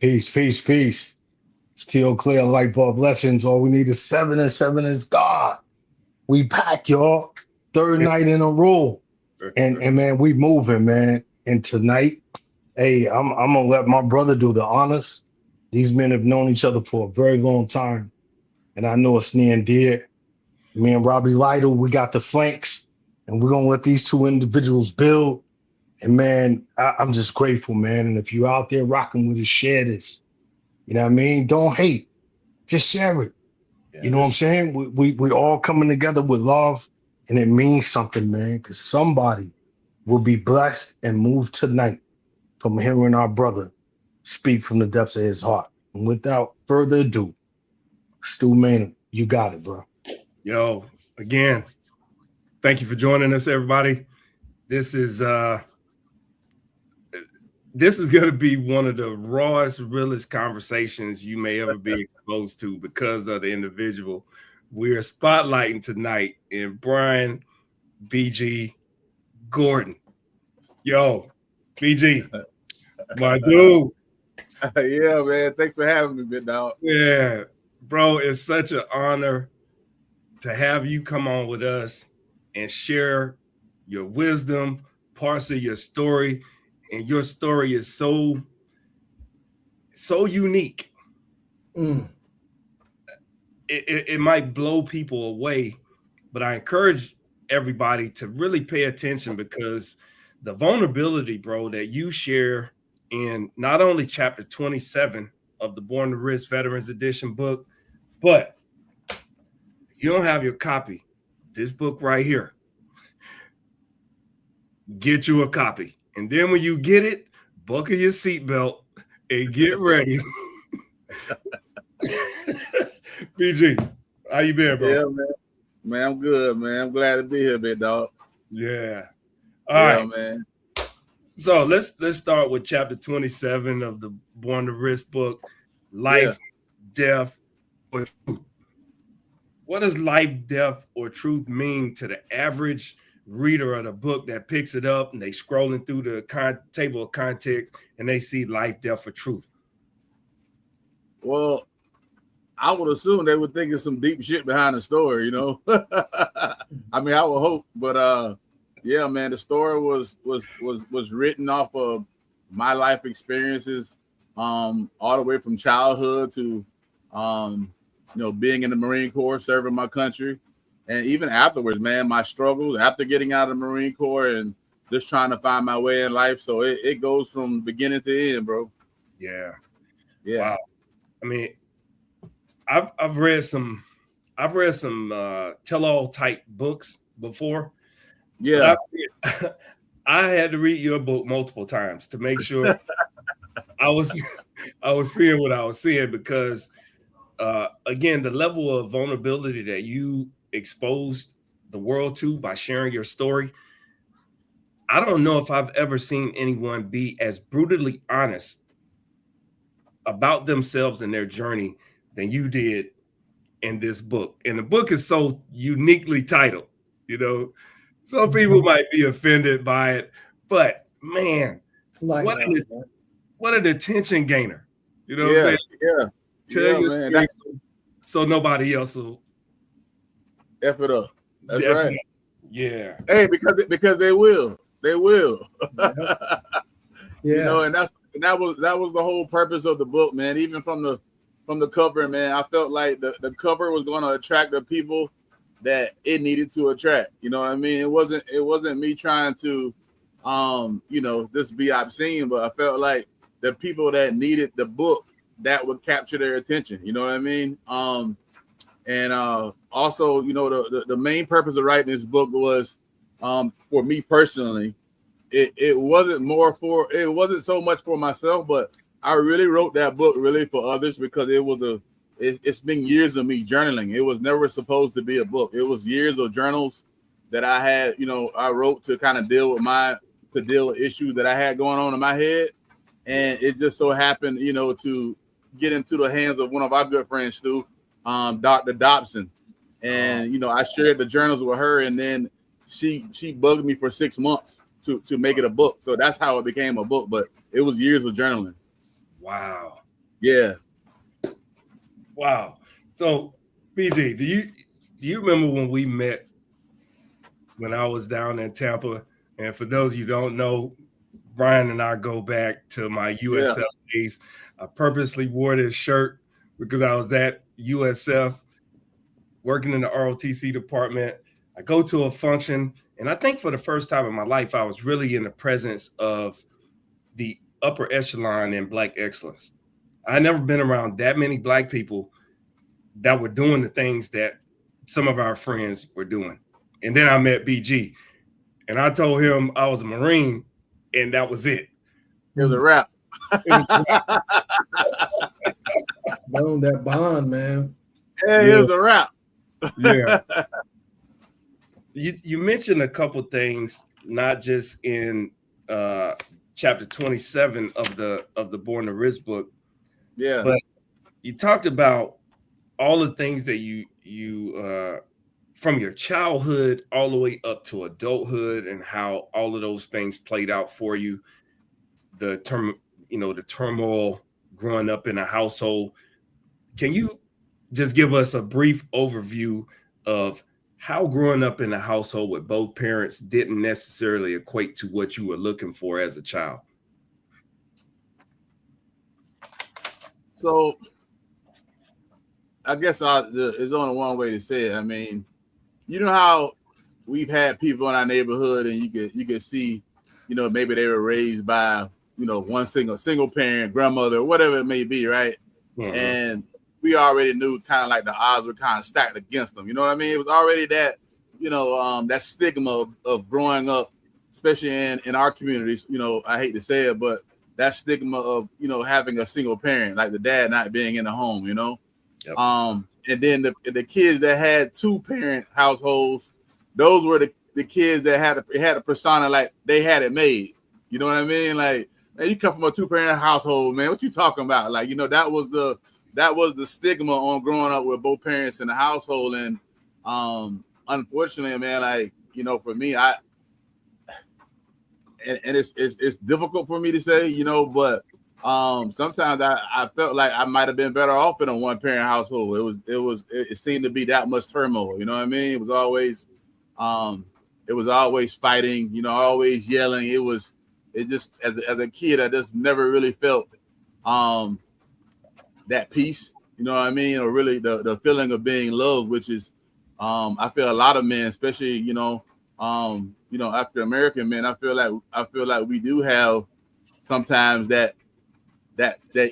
Peace, peace, peace. Still clear light bulb lessons. All we need is seven, and seven is God. We pack, y'all. Third night in a row. And man, we moving, man. And tonight, hey, I'm gonna let my brother do the honors. These men have known each other for a very long time, and I know it's near and dear. Me and Robbie Lytle, we got the flanks, and we're gonna let these two individuals build. And man, I'm just grateful, man. And if you're out there rocking with us, share this. You know what I mean? Don't hate, just share it. Yeah, You know what I'm saying? We all coming together with love, and it means something, man. Because somebody will be blessed and moved tonight from hearing our brother speak from the depths of his heart. And without further ado, Stu Maynard, you got it, bro. yo, again, thank you for joining us, everybody. This is going to be one of the rawest, realest conversations you may ever be exposed to because of the individual we're spotlighting tonight in Brian BG Gordon. Yo, BG, my dude. Yeah, man. Thanks for having me, big dog. Yeah, bro, it's such an honor to have you come on with us and share your wisdom, parts of your story. And your story is so unique. It might blow people away, but I encourage everybody to really pay attention because the vulnerability, bro, that you share in not only chapter 27 of the Born to Risk Veterans Edition book, but you don't have your copy. This book right here. Get you a copy. And then when you get it, buckle your seatbelt and get ready. BG, how you been, bro? Yeah, man. Man, I'm good, man. I'm glad to be here, big dog. Yeah. All right, man. So let's start with chapter 27 of the Born to Risk book, Life, Death, or Truth. What does life, death, or truth mean to the average reader of the book that picks it up and they scrolling through the table of contents and they see life, death, or truth? Well, I would assume they would think of some deep shit behind the story, you know. I mean, I would hope, but yeah, man, the story was written off of my life experiences, all the way from childhood to being in the Marine Corps, serving my country, and even afterwards, man, my struggles after getting out of the Marine Corps and just trying to find my way in life. So it goes from beginning to end, bro. Yeah. Yeah. Wow. I mean, I've read some tell-all type books before. Yeah. I had to read your book multiple times to make sure I was seeing what I was seeing because again, the level of vulnerability that you exposed the world to by sharing your story, I don't know if I've ever seen anyone be as brutally honest about themselves and their journey than you did in this book. And the book is so uniquely titled, you know. Some people might be offended by it, but man, what an attention gainer. You know what I'm saying? Yeah. Tell your story so nobody else will F it up. That's right. Yeah. Hey, because they will. They will. Yeah. You know, and that was the whole purpose of the book, man. Even from the cover, man, I felt like the cover was going to attract the people that it needed to attract. You know what I mean? It wasn't me trying to just be obscene, but I felt like the people that needed the book that would capture their attention. You know what I mean? And also, you know, the main purpose of writing this book was for me personally. It wasn't so much for myself, but I really wrote that book really for others because it's been years of me journaling. It was never supposed to be a book. It was years of journals that I had, you know, I wrote to kind of deal with issues that I had going on in my head. And it just so happened, you know, to get into the hands of one of our good friends, Stu, Dr. Dobson. And, you know, I shared the journals with her, and then she bugged me for 6 months to make it a book. So that's how it became a book, but it was years of journaling. Wow. Yeah. Wow. So, BG, do you remember when we met when I was down in Tampa? And for those of you who don't know, Brian and I go back to my USF days. I purposely wore this shirt because I was at USF working in the ROTC department. I go to a function, and I think for the first time in my life, I was really in the presence of the upper echelon in Black excellence. I had never been around that many Black people that were doing the things that some of our friends were doing. And then I met BG, and I told him I was a Marine, and that was it. It was a wrap. It was a wrap. That bond, man. Hey, it was a wrap. Yeah. You mentioned a couple things, not just in chapter 27 of the Born to Risk book. Yeah. But you talked about all the things that you from your childhood all the way up to adulthood, and how all of those things played out for you. The turmoil growing up in a household. Can you just give us a brief overview of how growing up in a household with both parents didn't necessarily equate to what you were looking for as a child? So I guess there's only one way to say it. I mean, you know how we've had people in our neighborhood, and you could see, maybe they were raised by, one single parent, grandmother, whatever it may be, right? Mm-hmm. And we already knew kind of like the odds were kind of stacked against them. You know what I mean? It was already that, that stigma of growing up, especially in our communities. I hate to say it, but that stigma of, having a single parent, like the dad not being in the home, Yep. And then the kids that had two parent households, those were the kids that had a persona like they had it made. You know what I mean? Like, man, you come from a 2-parent household, man. What you talking about? Like, that was the stigma on growing up with both parents in the household. And unfortunately, man, like, for me, it's difficult for me to say, but sometimes I felt like I might have been better off in a 1-parent household. It seemed to be that much turmoil. You know what I mean? It was always fighting, always yelling. It just as a kid, I just never really felt that peace. You know what I mean? Or really the feeling of being loved, which is I feel a lot of men, especially African American men, I feel like we do have sometimes that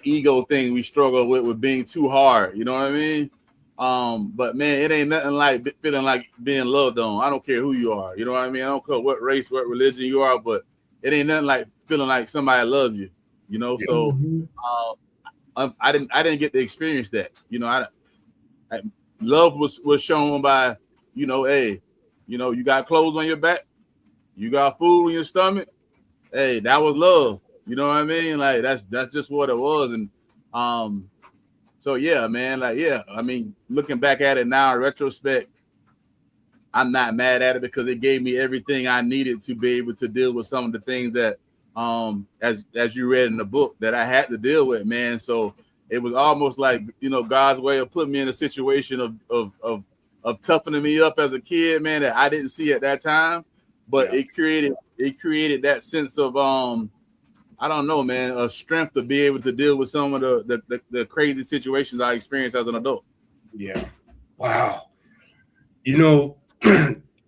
ego thing we struggle with being too hard. You know what I mean? But man, it ain't nothing like feeling like being loved on. I don't care who you are. You know what I mean? I don't care what race, what religion you are, but it ain't nothing like feeling like somebody loves you. Yeah. So I didn't get to experience that. Love was shown by, hey, you got clothes on your back, you got food in your stomach. Hey, that was love. You know what I mean? Like that's just what it was. And so yeah, man, like, yeah, I mean, looking back at it now in retrospect, I'm not mad at it because it gave me everything I needed to be able to deal with some of the things that as you read in the book that I had to deal with, man. So it was almost like, God's way of putting me in a situation of toughening me up as a kid, man, that I didn't see at that time. But yeah. It created that sense of I don't know, man, a strength to be able to deal with some of the crazy situations I experienced as an adult. Yeah. Wow.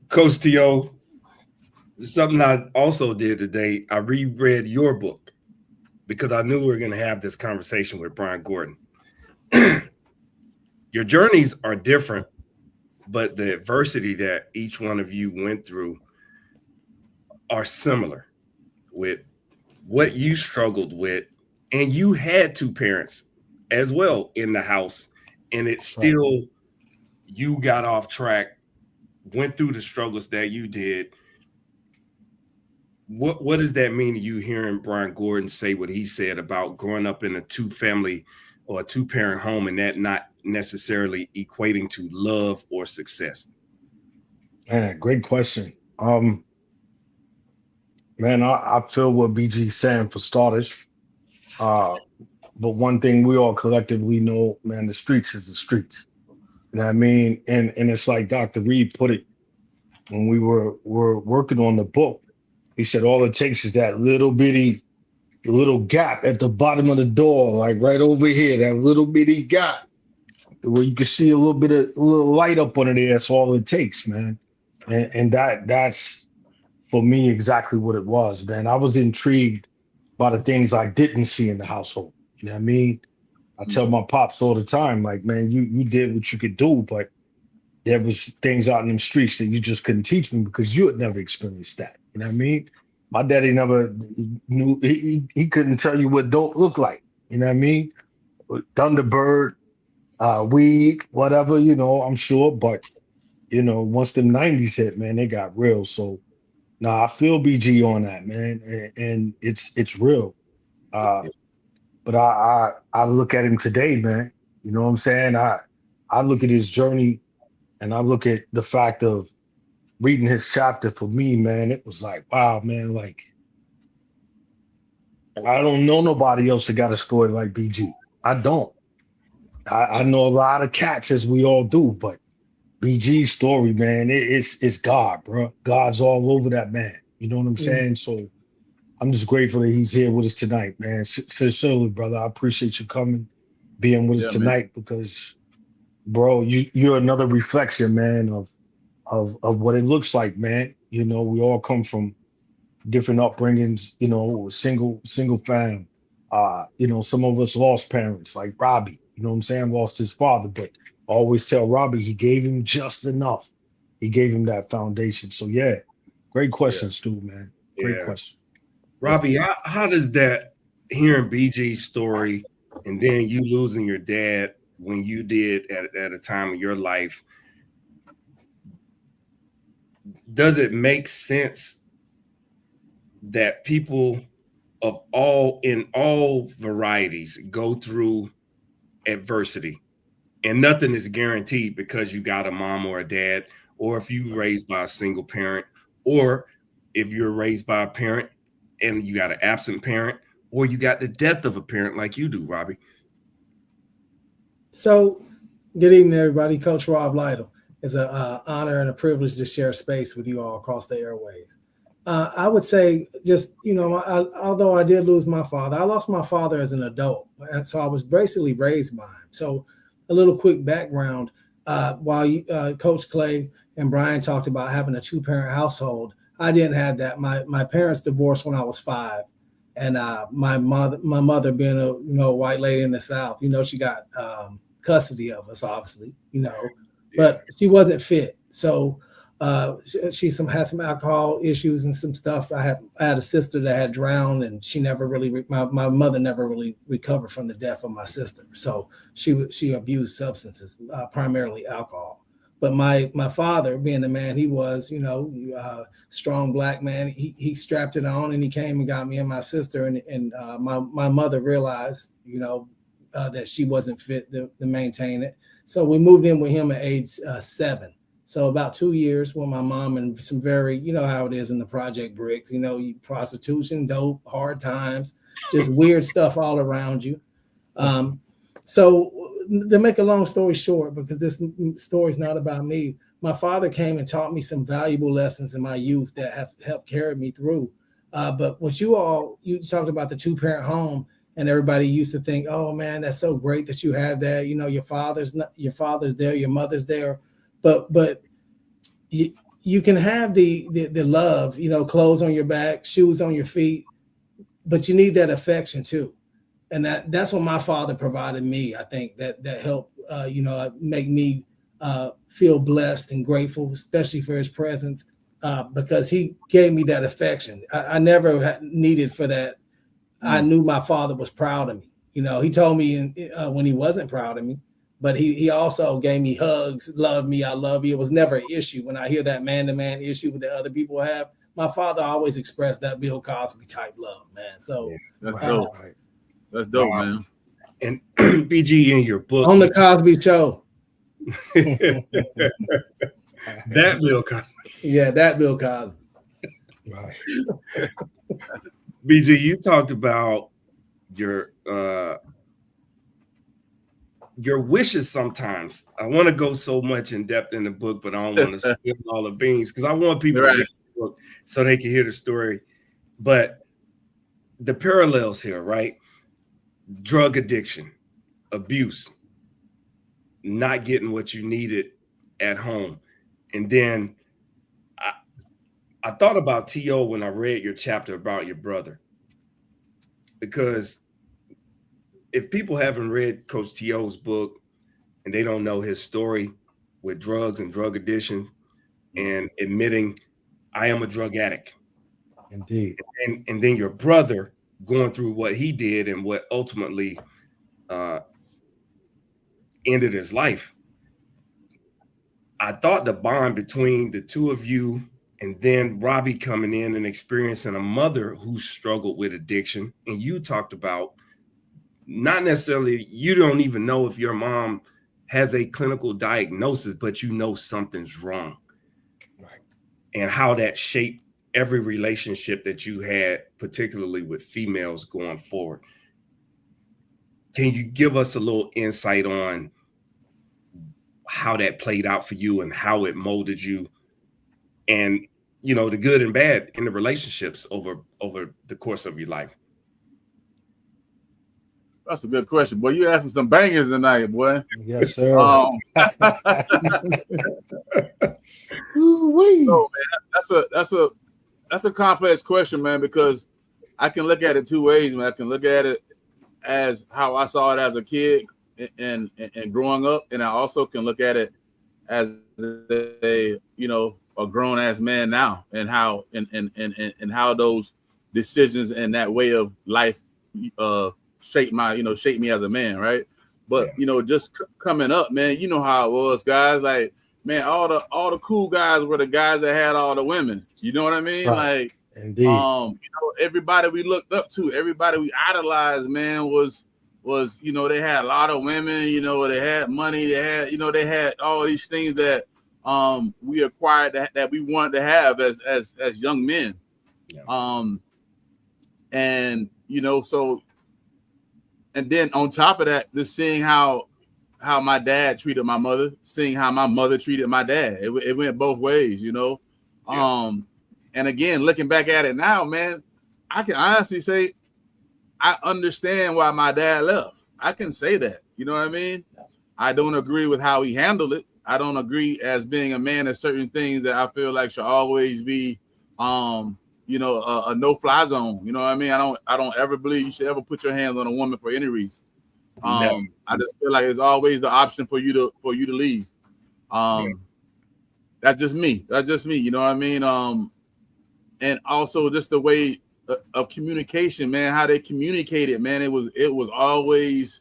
Coach T.O., something I also did today, I reread your book because I knew we were going to have this conversation with Brian Gordon. Your journeys are different, but the adversity that each one of you went through are similar with what you struggled with. And you had 2 parents as well in the house, and it's still, you got off track, went through the struggles that you did. What does that mean to you, hearing Brian Gordon say what he said about growing up in a 2-family or a 2-parent home and that not necessarily equating to love or success? Man, great question. Man, I feel what BG's saying for starters. But one thing we all collectively know, man, the streets is the streets. You know what I mean? And it's like Dr. Reed put it when we were working on the book. He said all it takes is that little bitty little gap at the bottom of the door, like right over here, that little bitty gap where you can see a little light up under there. That's all it takes, man. And that's for me exactly what it was, man. I was intrigued by the things I didn't see in the household. You know what I mean? I tell my pops all the time, like, man, you did what you could do, but there was things out in them streets that you just couldn't teach me because you had never experienced that. You know what I mean? My daddy never knew, he couldn't tell you what dope looked like. You know what I mean? Thunderbird, weed, whatever, you know, I'm sure. But, you know, once the 90s hit, man, they got real. So, nah, I feel BG on that, man. And it's real. But I look at him today, man. You know what I'm saying? I look at his journey and I look at the fact of reading his chapter. For me, man, it was like, wow, man, like I don't know nobody else that got a story like BG. I don't. I know a lot of cats, as we all do, but BG's story, man, it's God, bro. God's all over that man. You know what I'm saying? So I'm just grateful that he's here with us tonight, man. Sincerely, brother, I appreciate you coming, being with us tonight, because, bro, you're another reflection, man, of what it looks like, man. You know, we all come from different upbringings, you know, single fam. You know, some of us lost parents, like Robbie, you know what I'm saying, lost his father, but I always tell Robbie he gave him just enough. He gave him that foundation. So yeah, great question, Stu, man. Great question. Robbie, how does that, hearing BG's story and then you losing your dad when you did at a time of your life, does it make sense that people of all varieties go through adversity and nothing is guaranteed because you got a mom or a dad, or if you were raised by a single parent, or if you're raised by a parent and you got an absent parent, or you got the death of a parent like you do, Robbie? So, good evening, everybody. Coach Rob Lytle. It's an honor and a privilege to share space with you all across the airways. I would say just, you know, although I did lose my father, I lost my father as an adult. And so I was basically raised by him. So a little quick background, while Coach Clay and Brian talked about having a 2-parent household, I didn't have that. My parents divorced when I was 5. And my mother being a white lady in the South, you know, she got custody of us, obviously, you know, but she wasn't fit. So she had some alcohol issues and some stuff. I had a sister that had drowned, and she never really, my mother never really recovered from the death of my sister. So she abused substances, primarily alcohol. But my father, being the man he was, you know, strong Black man, he strapped it on and he came and got me and my sister. And my mother realized, you know, that she wasn't fit to maintain it. So we moved in with him at age 7. So about 2 years with my mom, and some very, you know how it is in the project bricks, you know, prostitution, dope, hard times, just weird stuff all around you. So to make a long story short, because this story is not about me, my father came and taught me some valuable lessons in my youth that have helped carry me through. But what you talked about the 2-parent home, and everybody used to think, oh man, that's so great that you have that. You know, your father's there, your mother's there, but you can have the love, you know, clothes on your back, shoes on your feet, but you need that affection too. And that's what my father provided me. I think that helped, you know, make me feel blessed and grateful, especially for his presence, because he gave me that affection. I never needed for that. I knew my father was proud of me. You know, he told me when he wasn't proud of me, but he also gave me hugs, love me, I love you. It was never an issue. When I hear that man-to-man issue that other people have, my father always expressed that Bill Cosby type love, man. So that's dope. That's dope, man. And BG, in your book, on the Cosby Show. That Bill Cosby. Yeah, that Bill Cosby. Right. BG, you talked about your your wishes sometimes. I want to go so much in depth in the book, but I don't want to spill all the beans because I want people to read the book so they can hear the story. But the parallels here, right? Drug addiction, abuse, not getting what you needed at home. And then I thought about T.O. when I read your chapter about your brother. Because if people haven't read Coach T.O.'s book and they don't know his story with drugs and drug addiction and admitting I am a drug addict. Indeed. And then your brother going through what he did and what ultimately ended his life. I thought the bond between the two of you and then Robbie coming in and experiencing a mother who struggled with addiction. And you talked about not necessarily, you don't even know if your mom has a clinical diagnosis, but you know something's wrong. Right. And how that shaped every relationship that you had, particularly with females going forward. Can you give us a little insight on how that played out for you and how it molded you and, you know, the good and bad in the relationships over the course of your life? That's a good question, boy. You asking some bangers tonight, boy. Yes, sir. So, man, that's a complex question, man, because I can look at it two ways, man. I can look at it as how I saw it as a kid and growing up, and I also can look at it as a grown ass man now, and how and how those decisions and that way of life shape me as a man, right? But just coming up, man, you know how it was, guys. Like, man, all the cool guys were the guys that had all the women. You know what I mean? Right. Like, indeed. Everybody we looked up to, everybody we idolized, man, was they had a lot of women, they had money, they had all these things that we acquired that we wanted to have as young men. Yeah. And so, and then on top of that, just seeing how my dad treated my mother, seeing how my mother treated my dad, it went both ways, Yeah. And again, looking back at it now, man, I can honestly say I understand why my dad left. I can say that, you know what I mean? I don't agree with how he handled it. I don't agree as being a man of certain things that I feel like should always be, a no-fly zone. You know what I mean? I don't ever believe you should ever put your hands on a woman for any reason. I just feel like it's always the option for you to leave. That's just me. You know what I mean? And also just the way of communication, man, how they communicated, man. It was always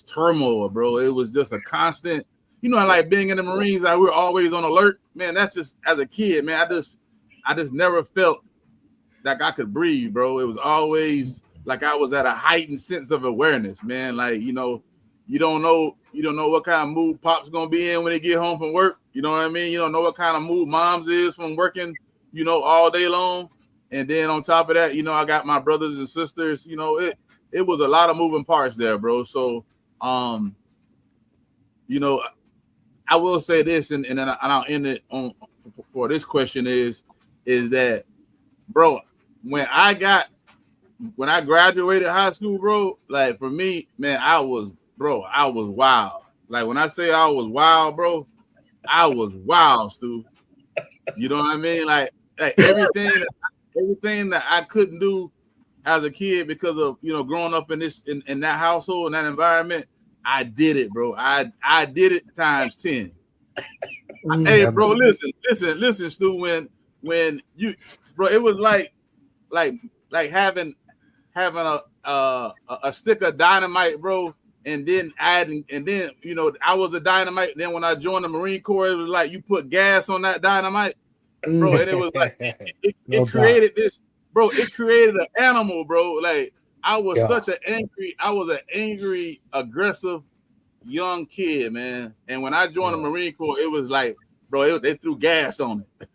turmoil, bro. It was just a constant, like being in the Marines, like we're always on alert, man. That's just as a kid, man. I just never felt like I could breathe, bro. It was always like I was at a heightened sense of awareness, man. Like, you don't know what kind of mood Pop's gonna be in when they get home from work. You know what I mean? You don't know what kind of mood Mom's is from working, all day long. And then on top of that, I got my brothers and sisters. It was a lot of moving parts there, bro. So, I will say this, and then I'll end it on for this question is that, bro, when I graduated high school, bro, like for me, man, I was wild. Like when I say I was wild, bro, I was wild, Stu. You know what I mean? Like everything that I couldn't do as a kid because of growing up in that household, in that environment, I did it, bro. I did it times 10. Hey, bro, listen, Stu. When you, bro, it was like having a stick of dynamite, bro, and then adding, and then I was a dynamite. Then when I joined the Marine Corps, it was like you put gas on that dynamite, bro, and it was like it created this, bro. It created an animal, bro. Like I was an angry, aggressive young kid, man. And when I joined the Marine Corps, it was like, bro, they threw gas on it.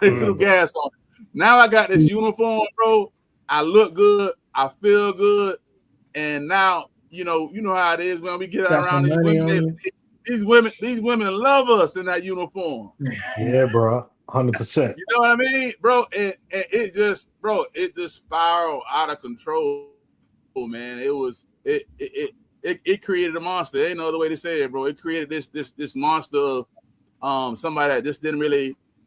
They threw gas on it. Now I got this uniform, bro. I look good. I feel good. And now, you know how it is when we get Got around some money on you. these women love us in that uniform. Yeah, bro. 100%. You know what I mean, bro? And it just spiraled out of control, man. It created a monster. There ain't no other way to say it, bro. It created this monster of somebody that just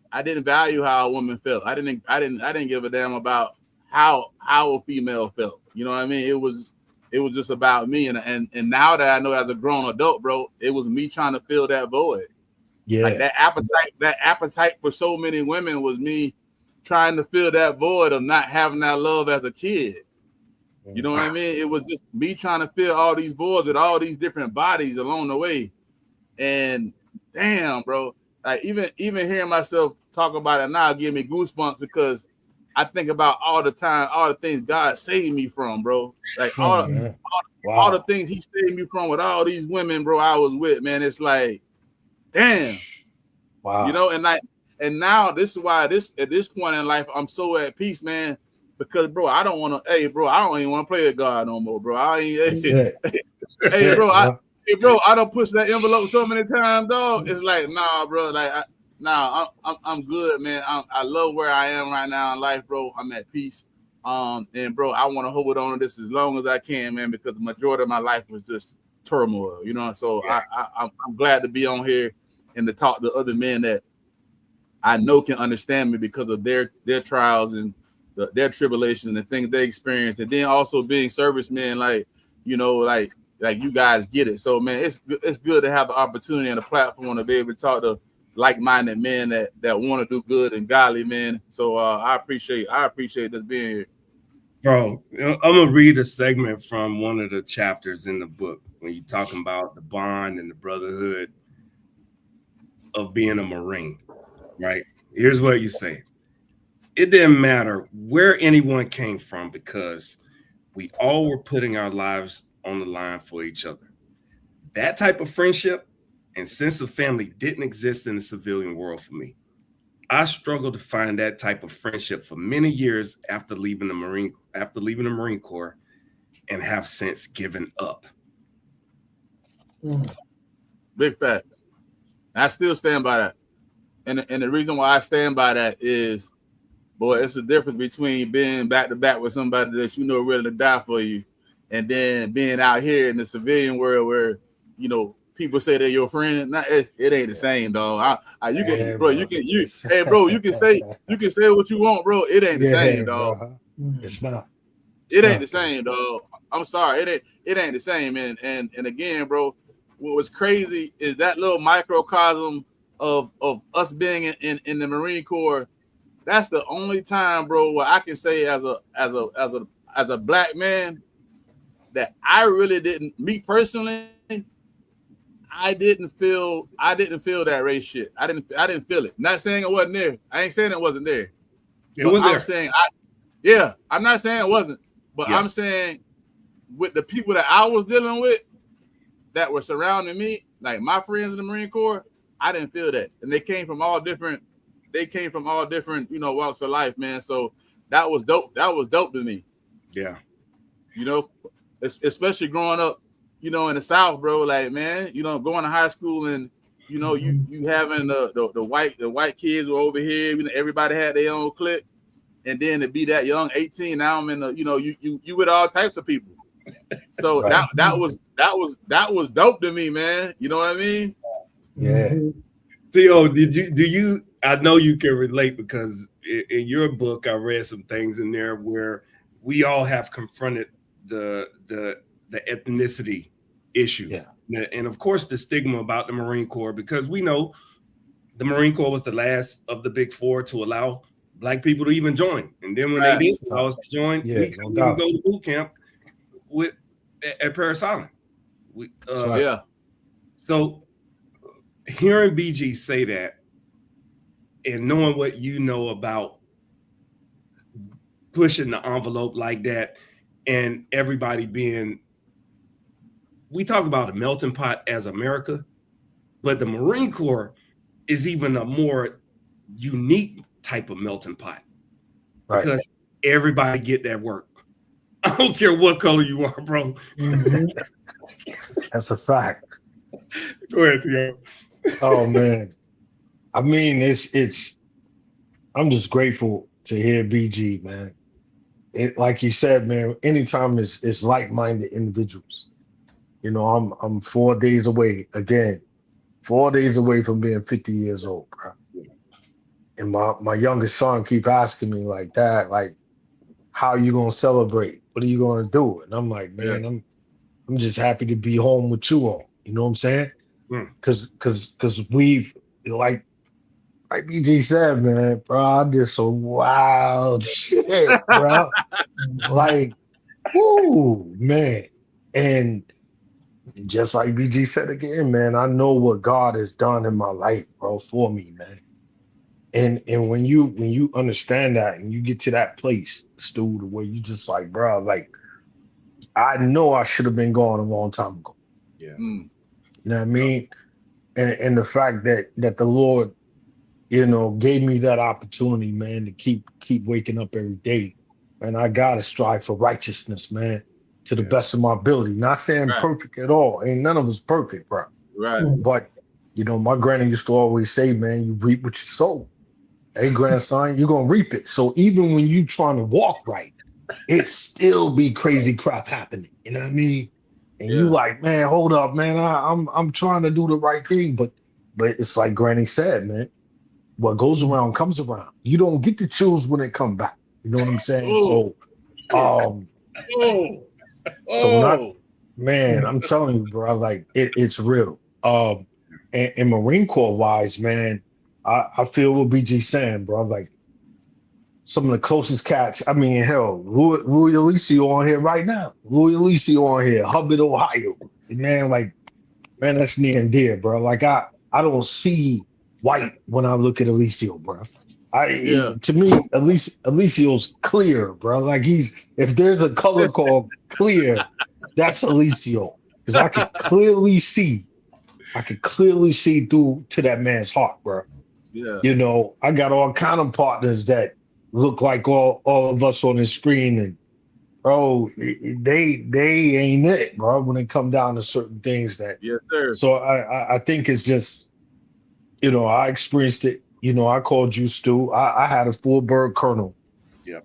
I didn't value how a woman felt. I didn't give a damn about how a female felt. You know what I mean? It was just about me. And now that I know as a grown adult, bro, it was me trying to fill that void. Yeah. Like that appetite for so many women was me trying to fill that void of not having that love as a kid. You know what I mean? It was just me trying to fill all these voids with all these different bodies along the way. And damn, bro, like even hearing myself talk about it now give me goosebumps because I think about all the time, all the things God saved me from, bro. Like all the things He saved me from with all these women, bro, I was with, man. It's like, damn. Wow. You know, and now this is why at this point in life I'm so at peace, man. Because bro, I don't want to. Hey, bro, I don't even want to play with God no more, bro. I ain't. Hey, bro, I don't push that envelope so many times, dog. It's like, nah, bro. Like, I'm good, man. I love where I am right now in life, bro. I'm at peace. And bro, I want to hold on to this as long as I can, man, because the majority of my life was just turmoil, you know. So yeah. I'm glad to be on here and to talk to other men that I know can understand me because of their trials and their tribulations and the things they experience, and then also being servicemen, like, you know, like you guys get it. So man, it's good to have the opportunity and a platform to be able to talk to like-minded men that want to do good and godly men. So I appreciate this being here. Bro, I'm gonna read a segment from one of the chapters in the book when you're talking about the bond and the brotherhood of being a Marine, right? Here's what you say. It didn't matter where anyone came from because we all were putting our lives on the line for each other. That type of friendship and sense of family didn't exist in the civilian world for me. I struggled to find that type of friendship for many years after leaving the Marine Corps, and have since given up. Big fact. I still stand by that. And the reason why I stand by that is, boy, it's the difference between being back to back with somebody that you know ready to die for you, and then being out here in the civilian world where, you know, people say they're your friend. It ain't the same, dog. You can say what you want, bro. It ain't the same, dog. Bro. It's not. It ain't the same, dog. I'm sorry. It ain't the same. And again, bro, what was crazy is that little microcosm of us being in the Marine Corps. That's the only time, bro, where I can say as a black man that I really didn't, me personally, I didn't feel that race shit. I didn't feel it. Not saying it wasn't there. I ain't saying it wasn't there. It was there. I'm saying I'm not saying it wasn't, but I'm saying with the people that I was dealing with that were surrounding me, like my friends in the Marine Corps, I didn't feel that. And they came from all different, you know, walks of life, man. So that was dope. That was dope to me. Yeah. You know, especially growing up, you know, in the South, bro. Like, man, you know, going to high school and, you know, you having the white kids were over here. You know, everybody had their own clique, and then to be that young, 18. Now I'm in the, you know, you with all types of people. So right. that was dope to me, man. You know what I mean? Yeah. Theo, do you? I know you can relate because in your book, I read some things in there where we all have confronted the ethnicity issue. Yeah. And of course the stigma about the Marine Corps, because we know the Marine Corps was the last of the big four to allow black people to even join. And then when they did allow us to join, we couldn't even go to boot camp at Paris Island. So hearing BG say that and knowing what you know about pushing the envelope like that, and everybody being, we talk about a melting pot as America, but the Marine Corps is even a more unique type of melting pot, because everybody get that work. I don't care what color you are, bro. That's a fact. Go ahead, Theo. Oh man. I mean, it's I'm just grateful to hear BG, man. It, like you said, man, anytime it's like-minded individuals. You know, I'm 4 days away again, 4 days away from being 50 years old, bro. And my youngest son keep asking me like, Dad, like, how you gonna celebrate? What are you gonna do? And I'm like, man, I'm just happy to be home with you all. You know what I'm saying? Mm. Cause we've like BG said, man, bro, I did some wild shit, bro. Like, whoo, man. And just like BG said again, man, I know what God has done in my life, bro, for me, man. And when you understand that and you get to that place, Stu, where you just like, bro, like I know I should have been gone a long time ago. Yeah. Mm. You know what I mean? And the fact that the Lord, you know, gave me that opportunity, man, to keep waking up every day. And I gotta strive for righteousness, man, to the best of my ability. Not saying Right. perfect at all. Ain't none of us perfect, bro. Right. But you know, my granny used to always say, man, you reap what you sow. Hey, grandson, you're gonna reap it. So even when you trying to walk right, it still be crazy crap happening. You know what I mean? And you like, man, hold up, man. I'm trying to do the right thing, but it's like Granny said, man. What goes around comes around. You don't get to choose when it come back. You know what I'm saying? Ooh. So, Oh, so when I, oh, man, I'm telling you, bro, like it's real. And Marine Corps wise, man, I feel what BG saying, bro. Like some of the closest cats. I mean, hell, Louis Alicio on here right now. Louis Alicio on here, Hubbard, Ohio. Man, like, man, that's near and dear, bro. Like I don't see white when I look at Alicio, bro. To me, at least Alicio's clear, bro. Like if there's a color called clear, that's Alicio. Because I could clearly see through to that man's heart, bro. Yeah. You know, I got all kind of partners that look like all of us on the screen, and bro, they ain't it, bro. When it come down to certain things that, Yes, sir. so I think it's just, you know, I experienced it. You know, I called you Stu. I had a full bird colonel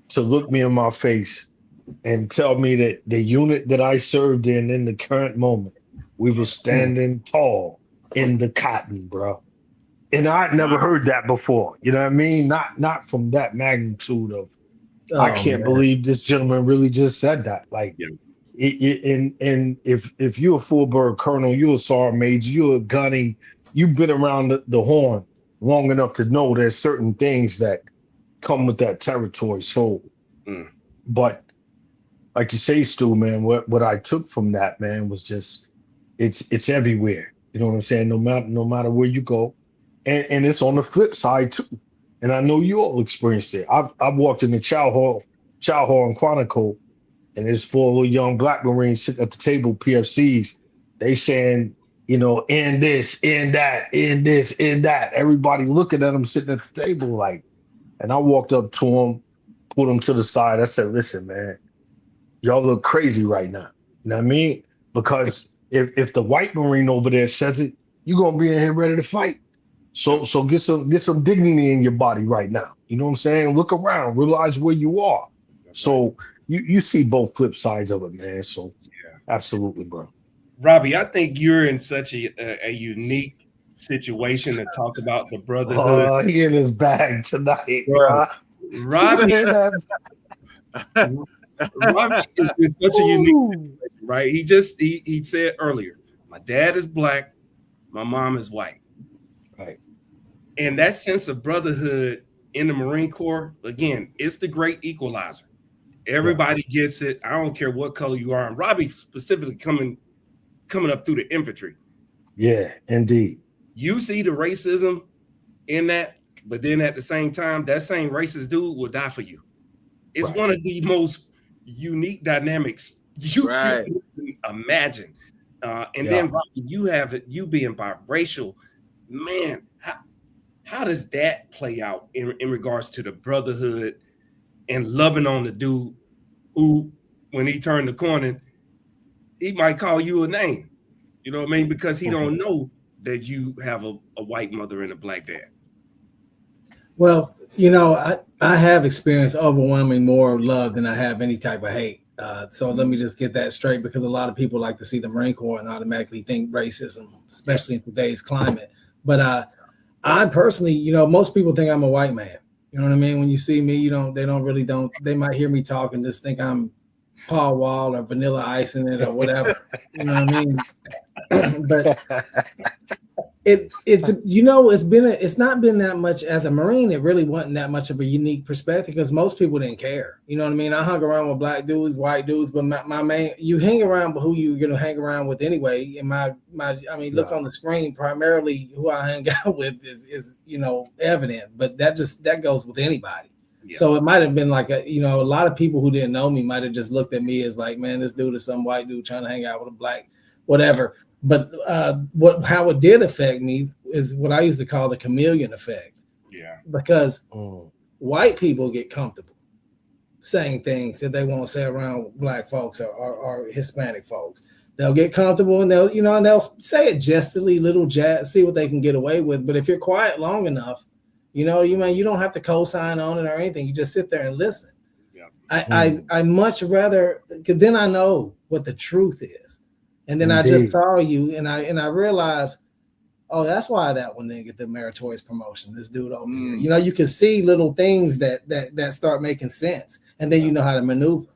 to look me in my face and tell me that the unit that I served in the current moment, we were standing tall in the cotton, bro. And I'd never heard that before. You know what I mean? Not from that magnitude of, I can't believe this gentleman really just said that. Like, and if you're a full bird colonel, you're a sergeant major, you're a gunny, you've been around the horn long enough to know there's certain things that come with that territory. So, but like you say, Stu, man, what I took from that, man, was just it's everywhere. You know what I'm saying? No matter where you go, and it's on the flip side too. And I know you all experienced it. I've walked in the chow hall in Quantico, and it's full of young black Marines sitting at the table, PFCs. They saying, you know, in this, in that, in this, in that. Everybody looking at them sitting at the table like, and I walked up to them, put them to the side. I said, listen, man, y'all look crazy right now. You know what I mean? Because if the white Marine over there says it, you're gonna be in here ready to fight. So get some dignity in your body right now. You know what I'm saying? Look around, realize where you are. So you see both flip sides of it, man. So absolutely, bro. Robbie, I think you're in such a unique situation to talk about the brotherhood. Oh, he in his bag tonight, bro. Robbie is such a unique situation, right? He said earlier, my dad is black, my mom is white. Right. And that sense of brotherhood in the Marine Corps, again, it's the great equalizer. Everybody gets it. I don't care what color you are. And Robbie specifically coming up through the infantry. Yeah, indeed. You see the racism in that, but then at the same time, that same racist dude will die for you. It's one of the most unique dynamics you can imagine. And then Robbie, you have it, you being biracial, man. How does that play out in regards to the brotherhood and loving on the dude who when he turned the corner, he might call you a name. You know what I mean? Because he don't know that you have a white mother and a black dad. Well, I have experienced overwhelming more love than I have any type of hate. So let me just get that straight, because a lot of people like to see the Marine Corps and automatically think racism, especially in today's climate. But I personally, most people think I'm a white man. You know what I mean? When you see me, they might hear me talk and just think I'm Paul Wall or Vanilla Ice in it or whatever. You know what I mean? But it's not been that much as a Marine. It really wasn't that much of a unique perspective because most people didn't care. You know what I mean? I hung around with black dudes, white dudes, but my main, you hang around with who you're gonna hang around with anyway. And look on the screen, primarily who I hang out with is evident, but that goes with anybody. Yeah. So it might have been like a lot of people who didn't know me might have just looked at me as like, man, this dude is some white dude trying to hang out with a black, whatever. But how it did affect me is what I used to call the chameleon effect. Yeah. Because white people get comfortable saying things that they won't say around black folks or Hispanic folks. They'll get comfortable and they'll say it jestingly, little jazz, see what they can get away with. But if you're quiet long enough, you don't have to co-sign on it or anything. You just sit there and listen. Yeah. I much rather, because then I know what the truth is. And then Indeed. I just saw you and I realized, oh, that's why that one didn't get the meritorious promotion. This dude over here. You can see little things that start making sense. And then you know how to maneuver,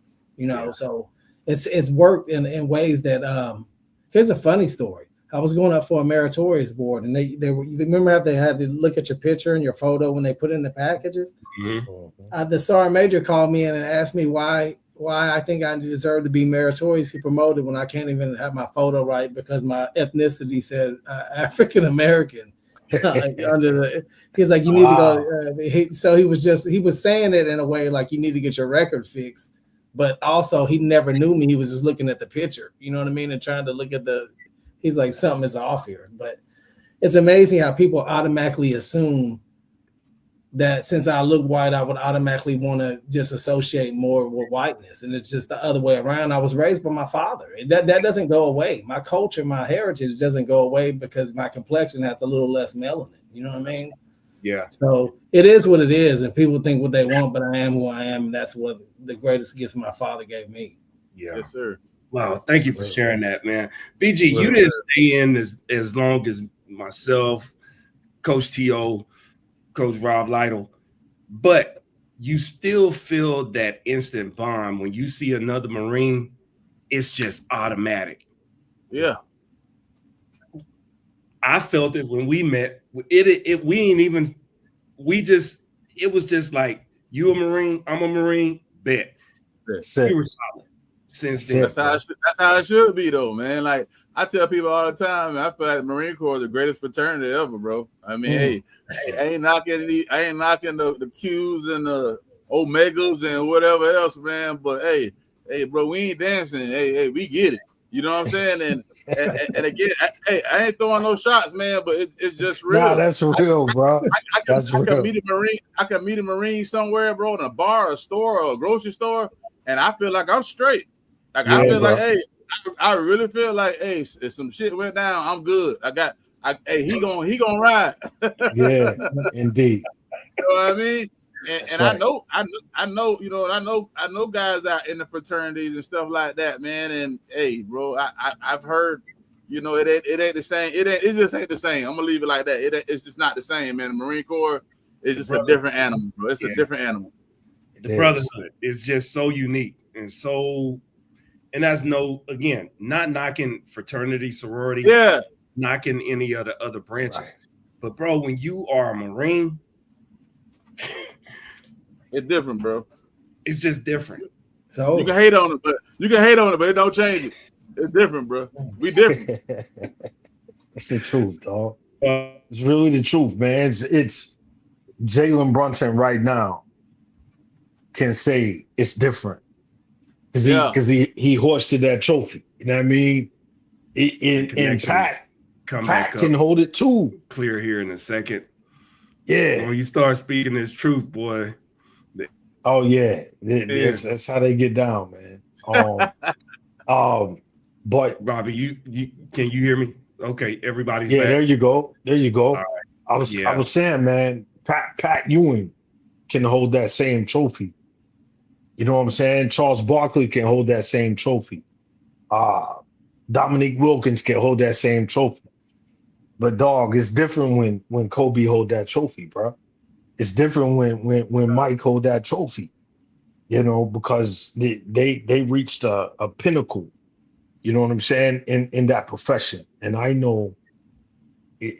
So it's worked in ways that here's a funny story. I was going up for a meritorious board, and they remember how they had to look at your picture and your photo when they put in the packages. Mm-hmm. The sergeant major called me in and asked me why I think I deserve to be meritoriously promoted when I can't even have my photo right because my ethnicity said African American. He's like, you need to go. So he was saying it in a way like you need to get your record fixed, but also he never knew me. He was just looking at the picture, you know what I mean, and trying to look at he's like, something is off here. But it's amazing how people automatically assume that since I look white, I would automatically want to just associate more with whiteness. And it's just the other way around. I was raised by my father. That doesn't go away. My culture, my heritage doesn't go away because my complexion has a little less melanin. You know what I mean? Yeah. So it is what it is. And people think what they want, but I am who I am. And that's what the greatest gift my father gave me. Yeah. Yes, sir. Wow. Thank you for sharing that, man. BG, you didn't stay in as long as myself, Coach T.O., Coach Rob Lytle, but you still feel that instant bond when you see another Marine. It's just automatic. Yeah, I felt it when we met. It was just like, you a Marine, I'm a Marine. Bet we were solid since then. That's how it should be, though, man. Like I tell people all the time, man, I feel like the Marine Corps is the greatest fraternity ever, bro. I mean, hey, I ain't knocking the Qs and the Omegas and whatever else, man. But hey, bro, we ain't dancing. Hey, we get it. You know what I'm saying? And again, I ain't throwing no shots, man. But it's just real. Nah, that's real, bro. I can meet a Marine. I can meet a Marine somewhere, bro, in a bar, a store, or a grocery store, and I feel like I'm straight. Like I feel like, hey. I really feel like, hey, if some shit went down, I'm good. He gonna ride. Yeah, indeed. You know what I mean? And right. I know guys out in the fraternities and stuff like that, man. And hey, bro, I've heard, it ain't the same. It just ain't the same. I'm gonna leave it like that. It's just not the same, man. The Marine Corps is just a different animal, bro. It's a different animal. The brotherhood is just so unique and so. And that's not knocking fraternity, sorority, knocking any of the other branches. Right. But bro, when you are a Marine, it's different, bro. It's just different. So you can hate on it, but it don't change it. It's different, bro. We different. That's the truth, dog. It's really the truth, man. It's Jalen Brunson right now can say it's different. Because he hoisted that trophy. You know what I mean? And Pat can hold it too. Clear here in a second. Yeah. When you start speaking this truth, boy. Oh, yeah. That's how they get down, man. But Robbie, you can you hear me? Okay, everybody's yeah, back. there you go. There you go. All I was saying, man, Pat Ewing can hold that same trophy. You know what I'm saying? Charles Barkley can hold that same trophy. Dominique Wilkins can hold that same trophy. But dog, it's different when Kobe hold that trophy, bro. It's different when Mike hold that trophy. You know, because they reached a pinnacle. You know what I'm saying, in that profession. And I know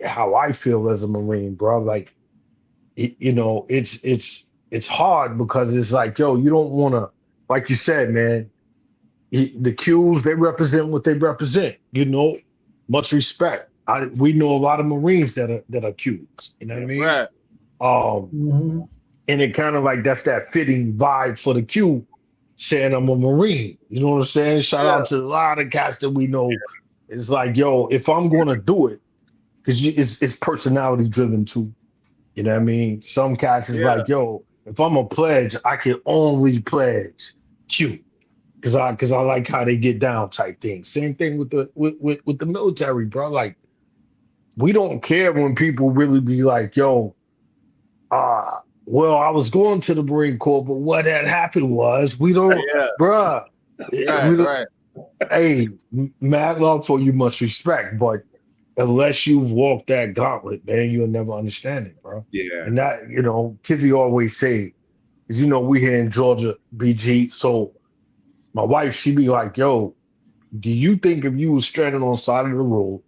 how I feel as a Marine, bro. Like, you know, it's hard because it's like, yo, you don't want to, like you said, man. The Qs, they represent what they represent. You know, much respect. We know a lot of Marines that are Qs. You know what I mean? Right. And it kind of like that's that fitting vibe for the Q, saying I'm a Marine. You know what I'm saying? Shout out to a lot of cats that we know. It's like, yo, if I'm going to do it, because it's personality driven too. You know what I mean? Some cats is like, yo, if I'm a pledge, I can only pledge Q. Because I like how they get down type thing. Same thing with the military, bro. Like, we don't care when people really be like, yo, well, I was going to the Marine Corps, but what had happened was we don't, bruh. Right. Hey, mad love for you, much respect, but unless you walk that gauntlet, man, you'll never understand it, bro. Yeah. And that, you know, Kizzy always say, is, you know, we here in Georgia, BG, so my wife, she be like, yo, do you think if you was stranded on the side of the road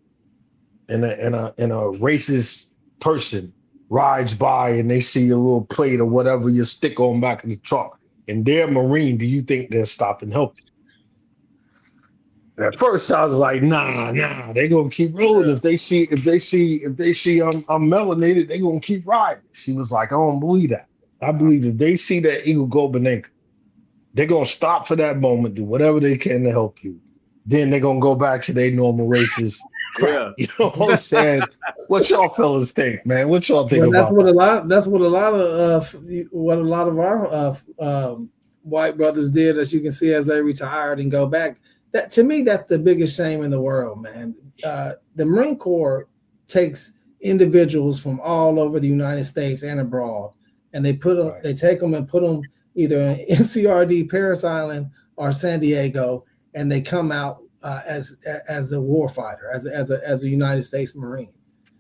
and a racist person rides by and they see your little plate or whatever you stick on back of the truck and they're Marine, do you think they'll stop and help you? And at first I was like, nah, they gonna keep rolling. If they see I'm melanated, they gonna keep riding. She was like, I don't believe that. I believe if they see that eagle go banana, they're gonna stop for that moment, do whatever they can to help you. Then they're gonna go back to their normal racist crap. You know what I'm saying? What y'all fellas think, man? What y'all think about that? That's what a lot of our white brothers did, as you can see, as they retired and go back. That, to me, that's the biggest shame in the world, man. The Marine Corps takes individuals from all over the United States and abroad, and they take them and put them either in MCRD, Paris Island, or San Diego, and they come out as a warfighter, as a United States Marine.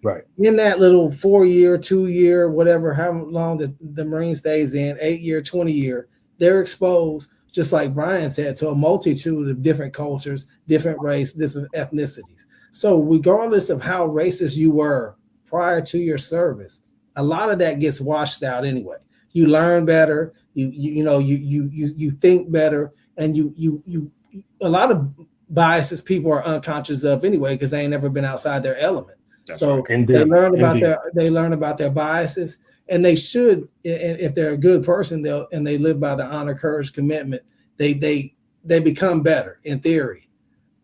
Right. In that little 4-year, 2-year, whatever, how long the Marine stays in, 8-year, 20-year, they're exposed, just like Brian said, to a multitude of different cultures, different race, different ethnicities. So regardless of how racist you were prior to your service, a lot of that gets washed out anyway. You learn better, you think better, and you a lot of biases people are unconscious of anyway because they ain't never been outside their element. That's so right. they learn about their biases, and they should, if they're a good person, they live by the honor, courage, commitment, they become better in theory.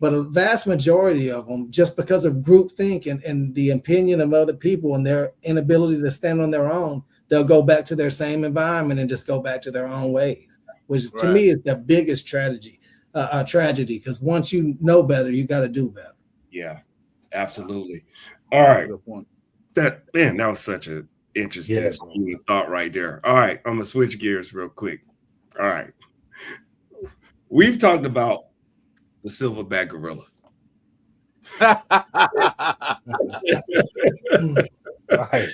But a vast majority of them, just because of groupthink and the opinion of other people and their inability to stand on their own, they'll go back to their same environment and just go back to their own ways, which to me is the biggest tragedy, because once you know better, you got to do better. Yeah, absolutely. All right. That was such an interesting thought right there. All right, I'm gonna switch gears real quick. All right. We've talked about the silverback gorilla. Right.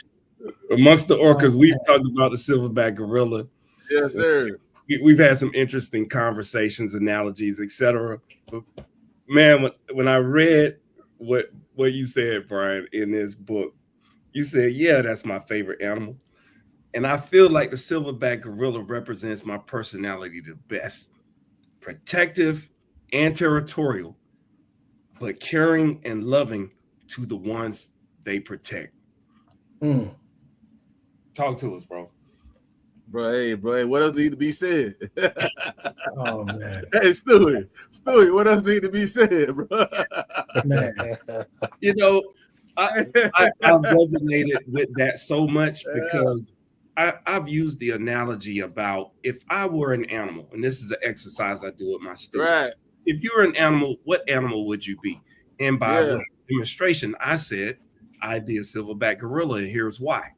Amongst the orcas, we've talked about the silverback gorilla. Yes, sir. We've had some interesting conversations, analogies, etc. But man, when I read what you said, Brian, in this book, you said, yeah, that's my favorite animal. And I feel like the silverback gorilla represents my personality the best. Protective and territorial, but caring and loving to the ones they protect. Talk to us, bro. Bro, what else need to be said? Oh man. Hey, Stewie, what else need to be said, bro? Man. You know, I resonated with that so much because I've used the analogy about if I were an animal, and this is an exercise I do with my students. Right. If you were an animal, what animal would you be? And by Yeah. way of demonstration, I said I'd be a silverback gorilla, and here's why.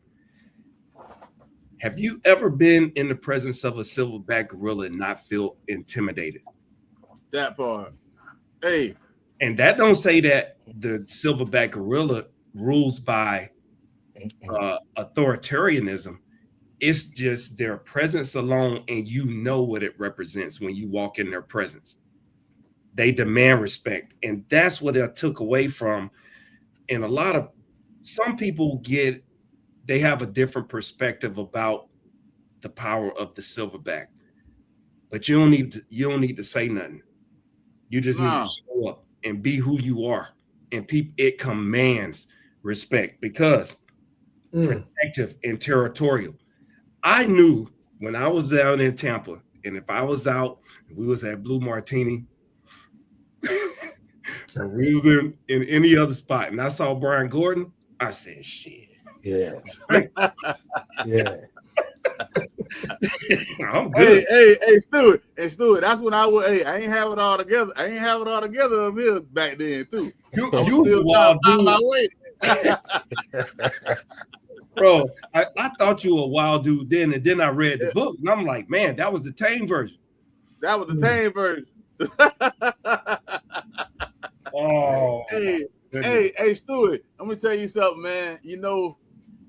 Have you ever been in the presence of a silverback gorilla and not feel intimidated? That part. Hey. And that don't say that the silverback gorilla rules by authoritarianism. It's just their presence alone, and you know what it represents when you walk in their presence. They demand respect, and that's what I took away from. And some people they have a different perspective about the power of the silverback, but you don't need to say nothing. You just need to show up and be who you are, and it commands respect because protective and territorial. I knew when I was down in Tampa, and if I was out, we was at Blue Martini, or we was in any other spot, and I saw Brian Gordon, I said, "Shit, yeah, yeah." I'm good. Hey, Stuart. That's when I would. Hey, I ain't have it all together. I ain't have it all together up here back then too. You was a wild dude. My way. Bro, I thought you were a wild dude then, and then I read the book, and I'm like, man, that was the tame version. That was the tame version. Oh, hey, Stuart, let me tell you something, man. You know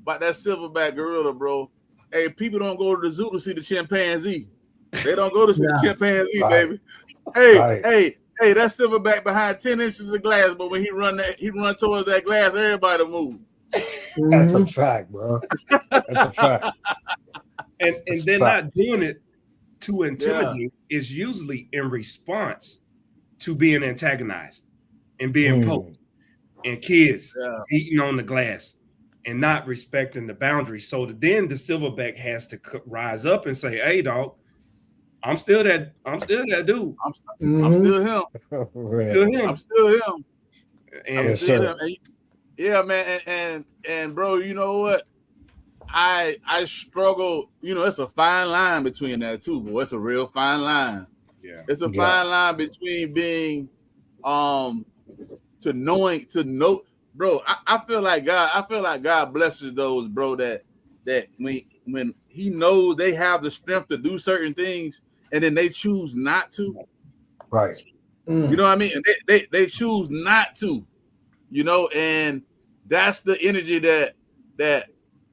about that silverback gorilla, bro. Hey, people don't go to the zoo to see the chimpanzee. They don't go to see the chimpanzee, baby. Hey, that silverback behind 10 inches of glass, but when he run towards that glass, everybody move. That's a fact, bro. That's a fact. And they're not doing it to intimidate. It's usually in response to being antagonized and being poked, and kids beating on the glass and not respecting the boundaries. So then the silverback has to rise up and say, "Hey, dog, I'm still that dude. I'm still him. I'm still him. And I'm still him." And, yeah, man, and bro, you know what? I struggle. You know, it's a fine line between that too, boy. It's a real fine line. Yeah, it's a fine line between being, to know. Bro, I feel like God blesses those, bro, that when he knows they have the strength to do certain things and then they choose not to. Right. You know what I mean? And they choose not to, you know, and that's the energy that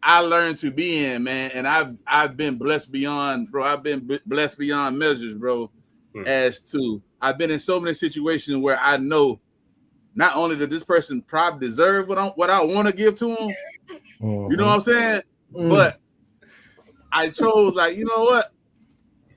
I learned to be in, man. And I've been blessed beyond, bro. I've been blessed beyond measures, bro. As to I've been in so many situations where I know not only did this person probably deserve what I want to give to him, you know what I'm saying? But I chose, like, you know what?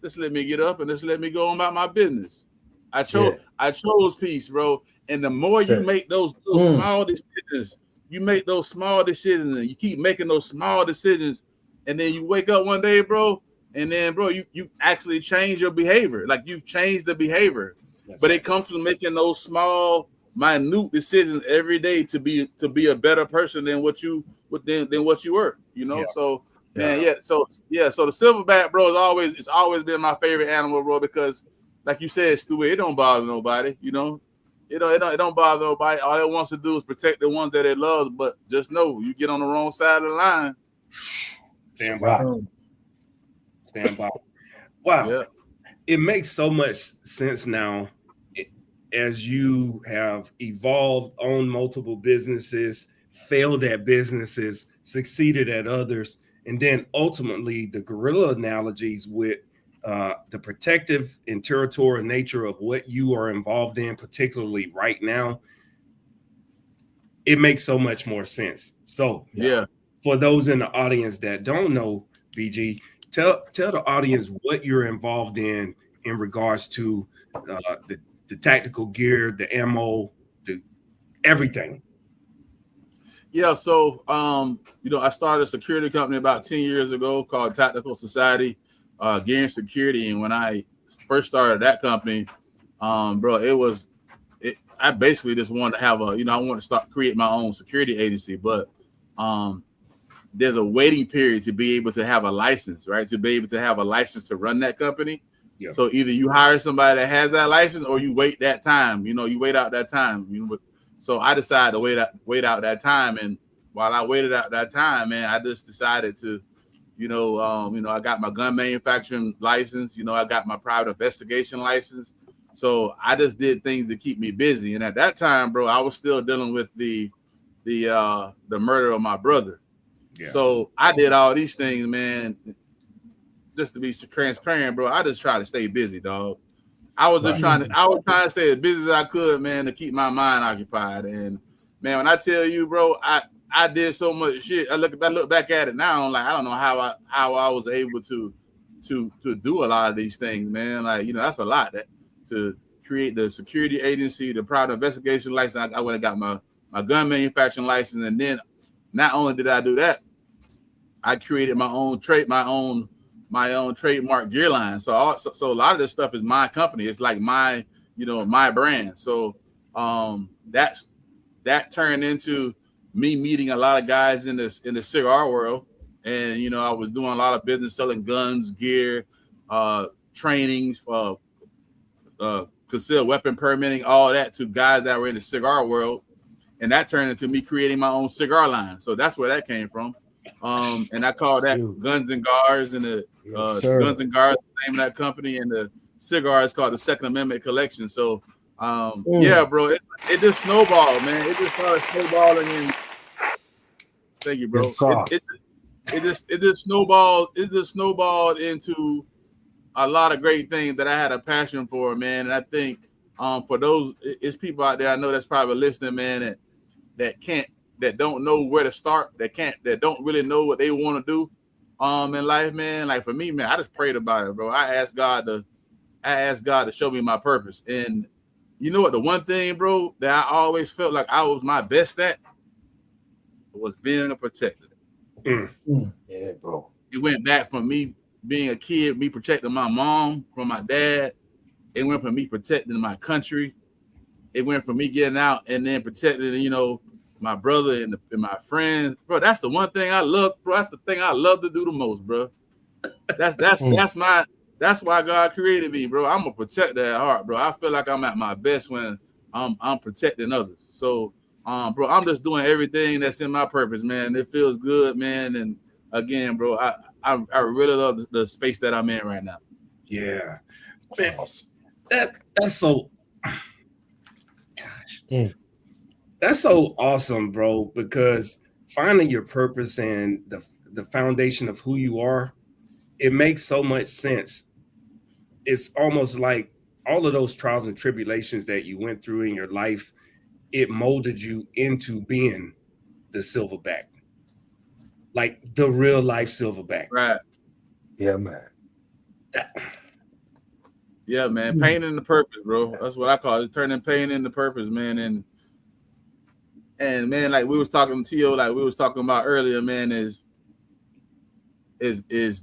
Just let me get up and just let me go on about my business. I chose peace, bro. And the more you make those small decisions, and you keep making those small decisions, and then you wake up one day, bro, and then, bro, you actually change your behavior. Like, you've changed the behavior. But it comes from making those small, minute decisions every day to be a better person than what you were, you know. So man, so the silverback, bro, it's always been my favorite animal, bro, because like you said, Stu, it don't bother nobody, you know. It don't bother nobody. All it wants to do is protect the ones that it loves. But just know, you get on the wrong side of the line. Stand by. Wow. Yeah. It makes so much sense now as you have evolved, owned multiple businesses, failed at businesses, succeeded at others, and then ultimately the gorilla analogies with the protective and territorial nature of what you are involved in, particularly right now. It makes so much more sense. So for those in the audience that don't know, BG, tell the audience what you're involved in regards to the tactical gear, the ammo, the everything. Yeah, so you know, I started a security company about 10 years ago called Tactical Society Gear and Security, and when I first started that company, bro, I basically just wanted to have I wanted to create my own security agency, but there's a waiting period to be able to have a license, right? To be able to have a license to run that company. Yeah. So either you hire somebody that has that license or you wait that time, you wait out that time. So I decided to wait out that time. And while I waited out that time, man, I just decided to, I got my gun manufacturing license, I got my private investigation license. So I just did things to keep me busy. And at that time, bro, I was still dealing with the murder of my brother. Yeah. So I did all these things, man, just to be transparent, bro. I just try to stay busy, dog. I was trying to stay as busy as I could, man, to keep my mind occupied. And man, when I tell you, bro, I did so much shit. I look back at it now, like I don't know how I was able to do a lot of these things, man. Like, that's a lot to create the security agency, the private investigation license. I went and got my gun manufacturing license, and then not only did I do that, I created my own trademark gear line. So a lot of this stuff is my company. It's like my brand. So that turned into me meeting a lot of guys in the cigar world, and I was doing a lot of business selling guns, gear, trainings, concealed weapon permitting, all that to guys that were in the cigar world. And that turned into me creating my own cigar line. So that's where that came from. And I call that Guns and Gars, and the Guns and Gars, the name of that company, and the cigar is called the Second Amendment Collection. So yeah, bro, it just snowballed, man. It just started snowballing. And thank you, bro. It just snowballed into a lot of great things that I had a passion for, man. And I think for those, it's people out there I know that's probably listening, man, that don't know where to start, that don't really know what they want to do in life, man. Like for me, man, I just prayed about it, bro. I asked God to show me my purpose. And you know what, the one thing, bro, that I always felt like I was my best at was being a protector. Yeah, bro. It went back from me being a kid, me protecting my mom from my dad. It went from me protecting my country. It went from me getting out and then protecting, my brother and my friends. Bro, that's the one thing I love, bro. That's the thing I love to do the most, bro. That's why God created me, bro. I'm a protector at heart, bro. I feel like I'm at my best when I'm protecting others. So, bro, I'm just doing everything that's in my purpose, man. It feels good, man. And again, bro, I really love the space that I'm in right now. Yeah, man, that's so. Gosh, that's so awesome, bro. Because finding your purpose and the foundation of who you are, it makes so much sense. It's almost like all of those trials and tribulations that you went through in your life, it molded you into being the silverback, like the real life silverback. Right. Yeah, man. Yeah, man. Pain into purpose, bro. That's what I call it. Turning pain into purpose, man. And man, like we was talking to you, like we was talking about earlier, man, is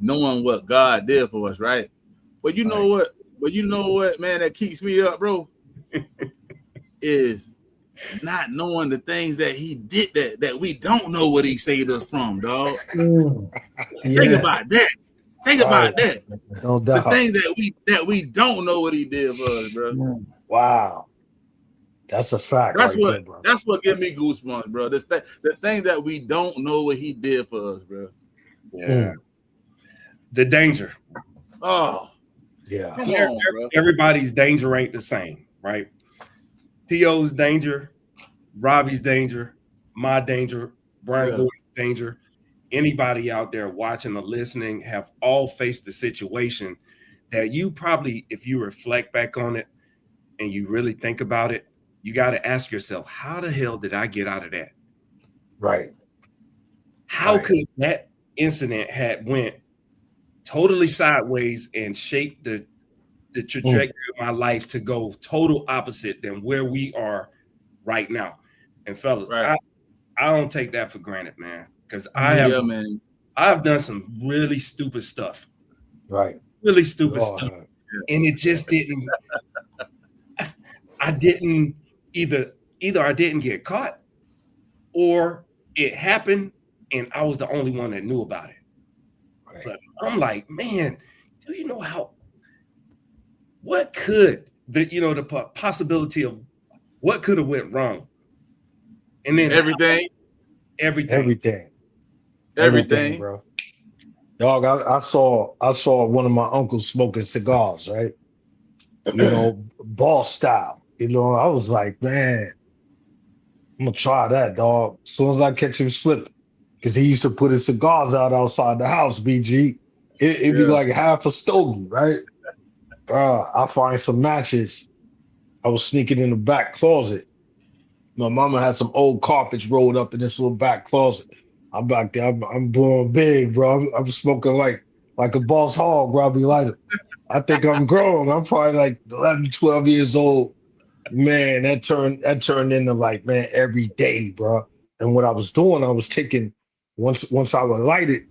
knowing what God did for us, right? But you know what? But you know what, man, that keeps me up, bro, is not knowing the things that he did that we don't know what he saved us from, dog. Think about that. Think about that. No doubt. The thing that we don't know what he did for us, bro. Wow. That's a fact. That's what gives me goosebumps, bro. The thing that we don't know what he did for us, bro. Yeah. The danger. Oh. Yeah. Come on, bro. Everybody's danger ain't the same, right? T.O.'s danger, Robbie's danger, my danger, Brian Gordon's danger. Anybody out there watching or listening have all faced the situation that you probably, if you reflect back on it and you really think about it, you got to ask yourself, how the hell did I get out of that? Right. How could that incident had went totally sideways and shaped the trajectory of my life to go total opposite than where we are right now? And fellas, I don't take that for granted, man. Because I've done some really stupid stuff. Right. Really stupid stuff. And it just didn't, I didn't either I didn't get caught or it happened and I was the only one that knew about it. Right. But I'm like, man, do you know what could the possibility of what could have went wrong? And then everything, bro. Dog, I saw one of my uncles smoking cigars, right? Ball style. I was like, man, I'm gonna try that, dog. As soon as I catch him slipping, because he used to put his cigars out outside the house, BG. It'd be like half a stogie, right? I find some matches. I was sneaking in the back closet. My mama had some old carpets rolled up in this little back closet. I'm back there. I'm blowing big, bro. I'm smoking like a boss hog, bro. I'll be like, I think I'm grown. I'm probably like 11, 12 years old. Man, that turned into like, man, every day, bro. And what I was doing, I was taking once I would light it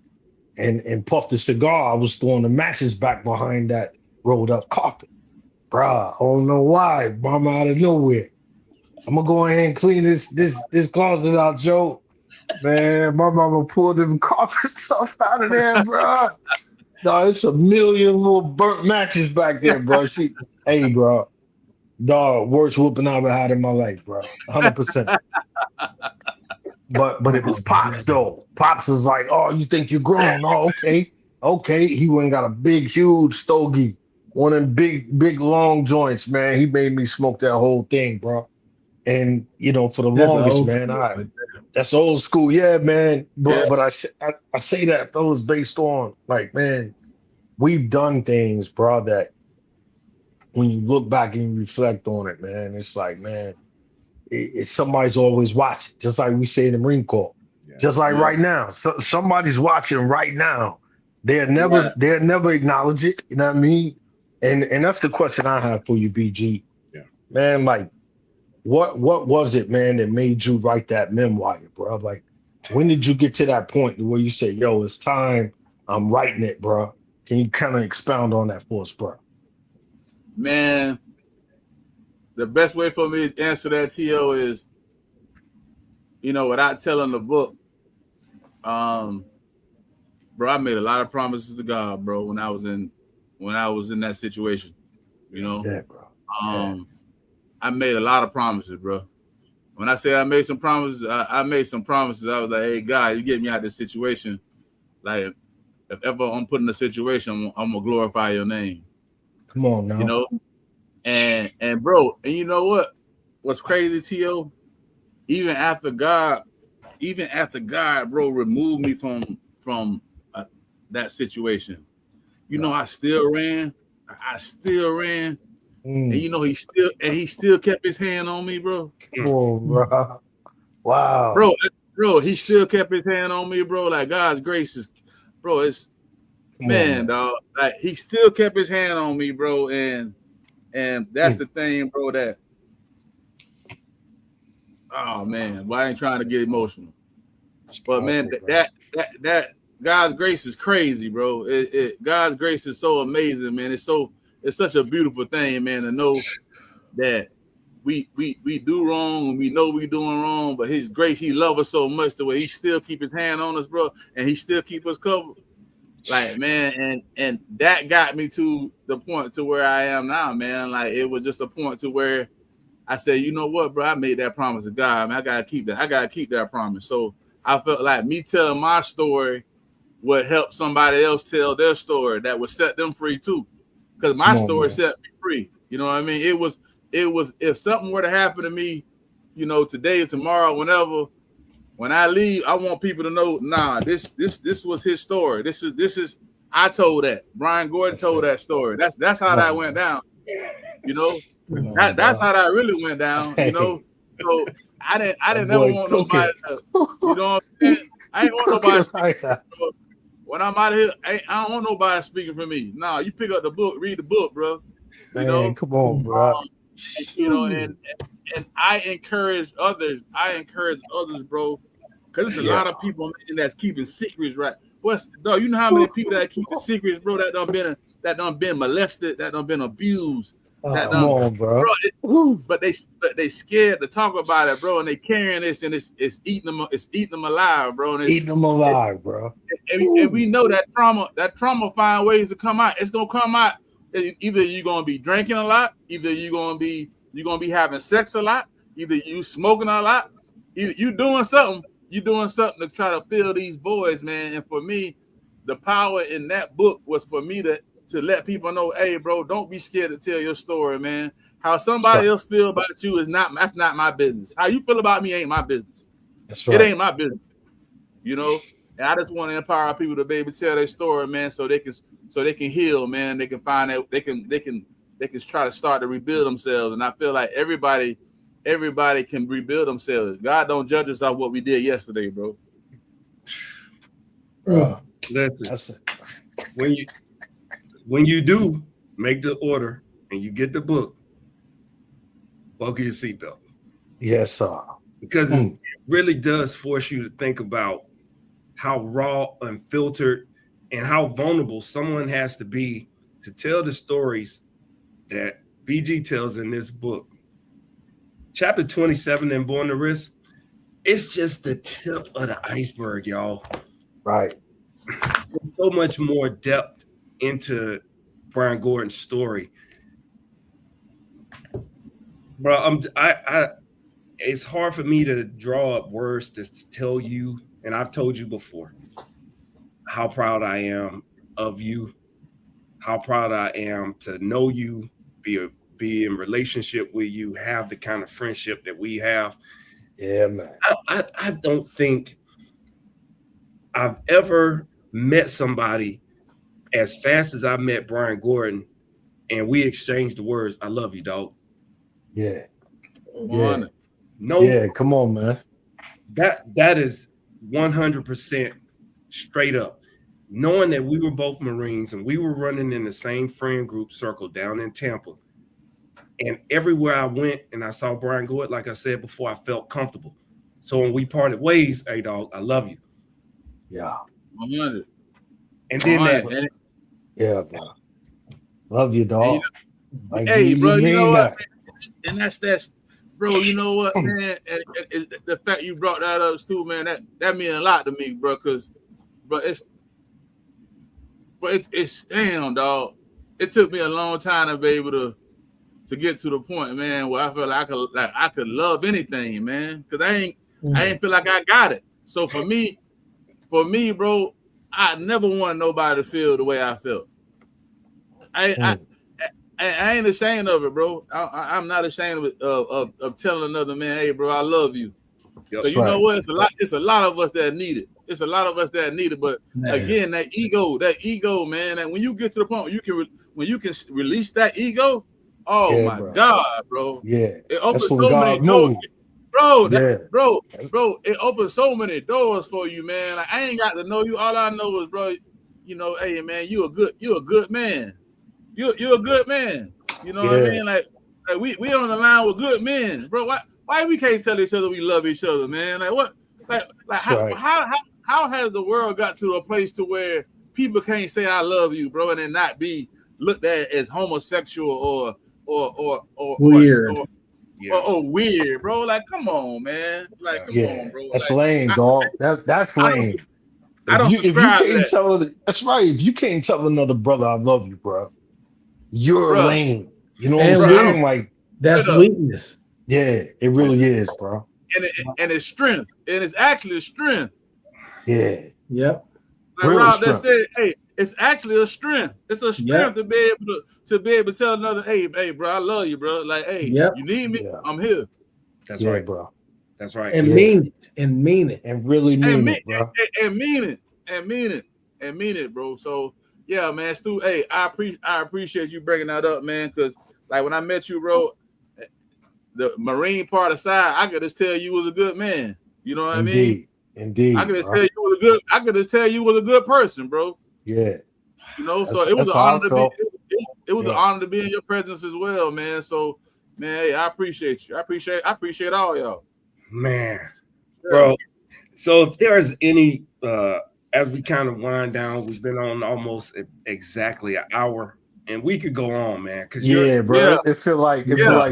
and puff the cigar, I was throwing the matches back behind that rolled up carpet. Bruh, I don't know why. Mama out of nowhere. I'm gonna go ahead and clean this closet out, Joe. Man, my mama pulled them carpets off out of there, bro. No, it's a million little burnt matches back there, bro. Hey, bro. Dog, worst whooping I've ever had in my life, bro. 100%. But it was Pops, though. Pops is like, oh, you think you're grown? Oh, okay. Okay. He went and got a big, huge stogie. One of them big, long joints, man. He made me smoke that whole thing, bro. And, for the longest, man, that's old school. Yeah, man. But I say that, fellas, based on, like, man, we've done things, bro, that when you look back and you reflect on it, man, it's like, man, somebody's always watching, just like we say in the Marine Corps. Yeah. Just like right now. So somebody's watching right now. They'll never acknowledge it. You know what I mean? And that's the question I have for you, BG. Yeah. Man, like, what was it, man, that made you write that memoir, bro? Like, when did you get to that point where you say, yo, it's time, I'm writing it, bro? Can you kind of expound on that for us, bro? Man, the best way for me to answer that, T.O., is, without telling the book, bro, I made a lot of promises to God, bro, when I was in that situation, Yeah, bro. I made a lot of promises, bro. When I say I made some promises, I made some promises. I was like, hey, God, you get me out of this situation. Like, if ever I'm put in a situation, I'm going to glorify your name. Come on now. And bro, and you know what? What's crazy, T.O.? Even after God, bro, removed me from that situation. I still ran. And he still kept his hand on me, bro. Oh, bro. Wow. Bro, he still kept his hand on me, bro. Like, God's grace is, bro, it's, man, dog. Like, he still kept his hand on me, bro. And that's the thing, bro, that, oh, man, well, I ain't trying to get emotional. But, man, that God's grace is crazy, bro. God's grace is so amazing, man. It's such a beautiful thing, man, to know that we do wrong and we know we doing wrong, but his grace, he loves us so much the way he still keep his hand on us, bro, and he still keep us covered. Like, man, and that got me to the point to where I am now, man. Like, it was just a point to where I said, you know what, bro, I made that promise to God, man. I gotta keep that promise. So I felt like me telling my story would help somebody else tell their story that would set them free too. Because my story set me free. You know what I mean? It was if something were to happen to me, today or tomorrow, whenever, when I leave, I want people to know, nah, this was his story. This is I told that. Brian Gordon told that story. That's how that went down. That's how that really went down, So I didn't never want nobody to, what I'm saying? I ain't want nobody speaking. When I'm out of here, I don't want nobody speaking for me. Nah, you pick up the book, read the book, bro. Man, come on, bro. And I encourage others. Bro, because there's a lot of people that's keeping secrets, right? Dog, you know how many people that keep secrets, bro, that done been molested, that done been abused, That Come on, bro. but they scared to talk about it, bro, and they carrying this, and it's eating them alive, bro, and Eating them alive, bro. And we know that trauma find ways to come out. It's gonna come out. Either you're gonna be drinking a lot, either you're gonna be having sex a lot, either you smoking a lot, either you doing something to try to fill these voids, man. And for me, the power in that book was for me to let people know, hey, bro, don't be scared to tell your story, man. How somebody else feel about you that's not my business. How you feel about me ain't my business. That's right. It ain't my business. You know, and I just want to empower people to be able to tell their story, man, so they can heal, man. They can find out they can try to start to rebuild themselves. And I feel like everybody can rebuild themselves. God don't judge us off what we did yesterday, bro. Listen, when you do make the order and you get the book, buckle your seatbelt. Yes, sir. Because it really does force you to think about how raw, unfiltered, and how vulnerable someone has to be to tell the stories that BG tells in this book. Chapter 27 in Born to Risk, it's just the tip of the iceberg, y'all. Right. There's so much more depth into Brian Gordon's story. Bro, it's hard for me to draw up words to tell you, and I've told you before, how proud I am of you, how proud I am to know you, be in relationship with you, have the kind of friendship that we have. Yeah, man. I don't think I've ever met somebody as fast as I met Brian Gordon, and we exchanged the words, I love you, dog. Yeah. Yeah. No. Yeah, come on, man. That is 100% straight up. Knowing that we were both Marines and we were running in the same friend group circle down in Tampa. And everywhere I went and I saw Brian Gordon, like I said before, I felt comfortable. So when we parted ways, hey, dog, I love you. Yeah. 100. And then yeah, bro. Love you, dog. Hey, bro, you know what? Man. And that's, bro, you know what, man? And the fact you brought that up too, man, that means a lot to me, bro, because, bro, it's damn, dog. It took me a long time to be able to get to the point, man, where I feel like I could love anything, man, because I ain't feel like I got it. So for me, bro, I never want nobody to feel the way I felt. I ain't ashamed of it, bro. I'm not ashamed of telling another man, hey, bro, I love you. So you know what? It's a lot of us that need it. It's a lot of us that need it. But again, that ego, man. And when you get to the point where you can release that ego, oh my God, bro. Yeah. It opens so many doors. Bro, it opens so many doors for you, man. Like, I ain't got to know you. All I know is, bro, you know, hey man, you a good man. You're a good man. You know what I mean? Like we on the line with good men, bro. Why we can't tell each other we love each other, man? Like what? Like how has the world got to a place to where people can't say I love you, bro, and then not be looked at as homosexual or weird or weird, bro? Like, come on, man. Like, come on, bro. That's like, lame, dog. That's lame. I don't subscribe to that. That's right. If you can't tell another brother I love you, bro, you're lame. You know what I'm saying? Like, that's weakness. Yeah, it really is, bro. And it's strength. And it's actually a strength. Yeah. Yep. Like Rob that said, hey, it's actually a strength. It's a strength to be able to tell another, hey, bro, I love you, bro. Like, hey, you need me, I'm here. That's right, bro. That's right. And mean it. And mean it. And really mean it, bro. And mean it, bro. So yeah, man, Stu, hey, I appreciate you bringing that up, man, because like when I met you, bro, the Marine part aside, I could just tell you was a good man. You know what I mean? Indeed. I could just tell you was a good person, bro. Yeah. You know, so it was an honor to be. It was an honor to be in your presence as well, man. So, man, hey, I appreciate you. I appreciate all y'all. Man, bro. So if there's any, as we kind of wind down, we've been on almost exactly an hour, and we could go on, man. Cause Yeah, bro. Yeah. It feel like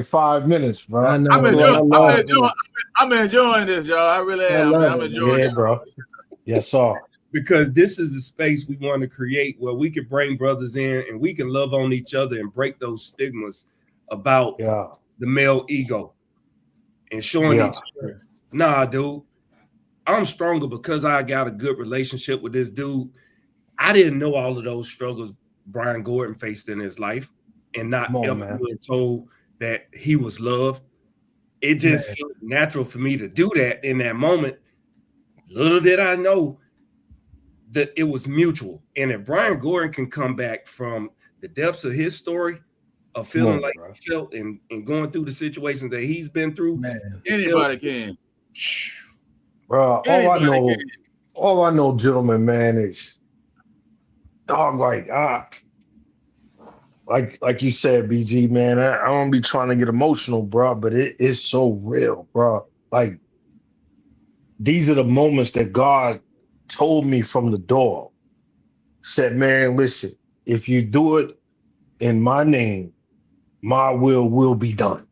5 minutes, bro. I know. I'm enjoying this, y'all. I really am, man. I'm enjoying it, bro. Yes, sir. Because this is a space we want to create where we can bring brothers in and we can love on each other and break those stigmas about the male ego and showing each other, nah, dude, I'm stronger because I got a good relationship with this dude. I didn't know all of those struggles Brian Gordon faced in his life and not ever being told that he was loved. It just felt natural for me to do that in that moment. Little did I know that it was mutual. And if Brian Gordon can come back from the depths of his story of feeling like he felt and going through the situations that he's been through, anybody can. Bro, all I know, gentlemen, man, is dog, like you said, BG, man, I don't be trying to get emotional, bro, but it is so real, bro. Like, these are the moments that God told me from the door. Said, man, listen, if you do it in my name, my will be done.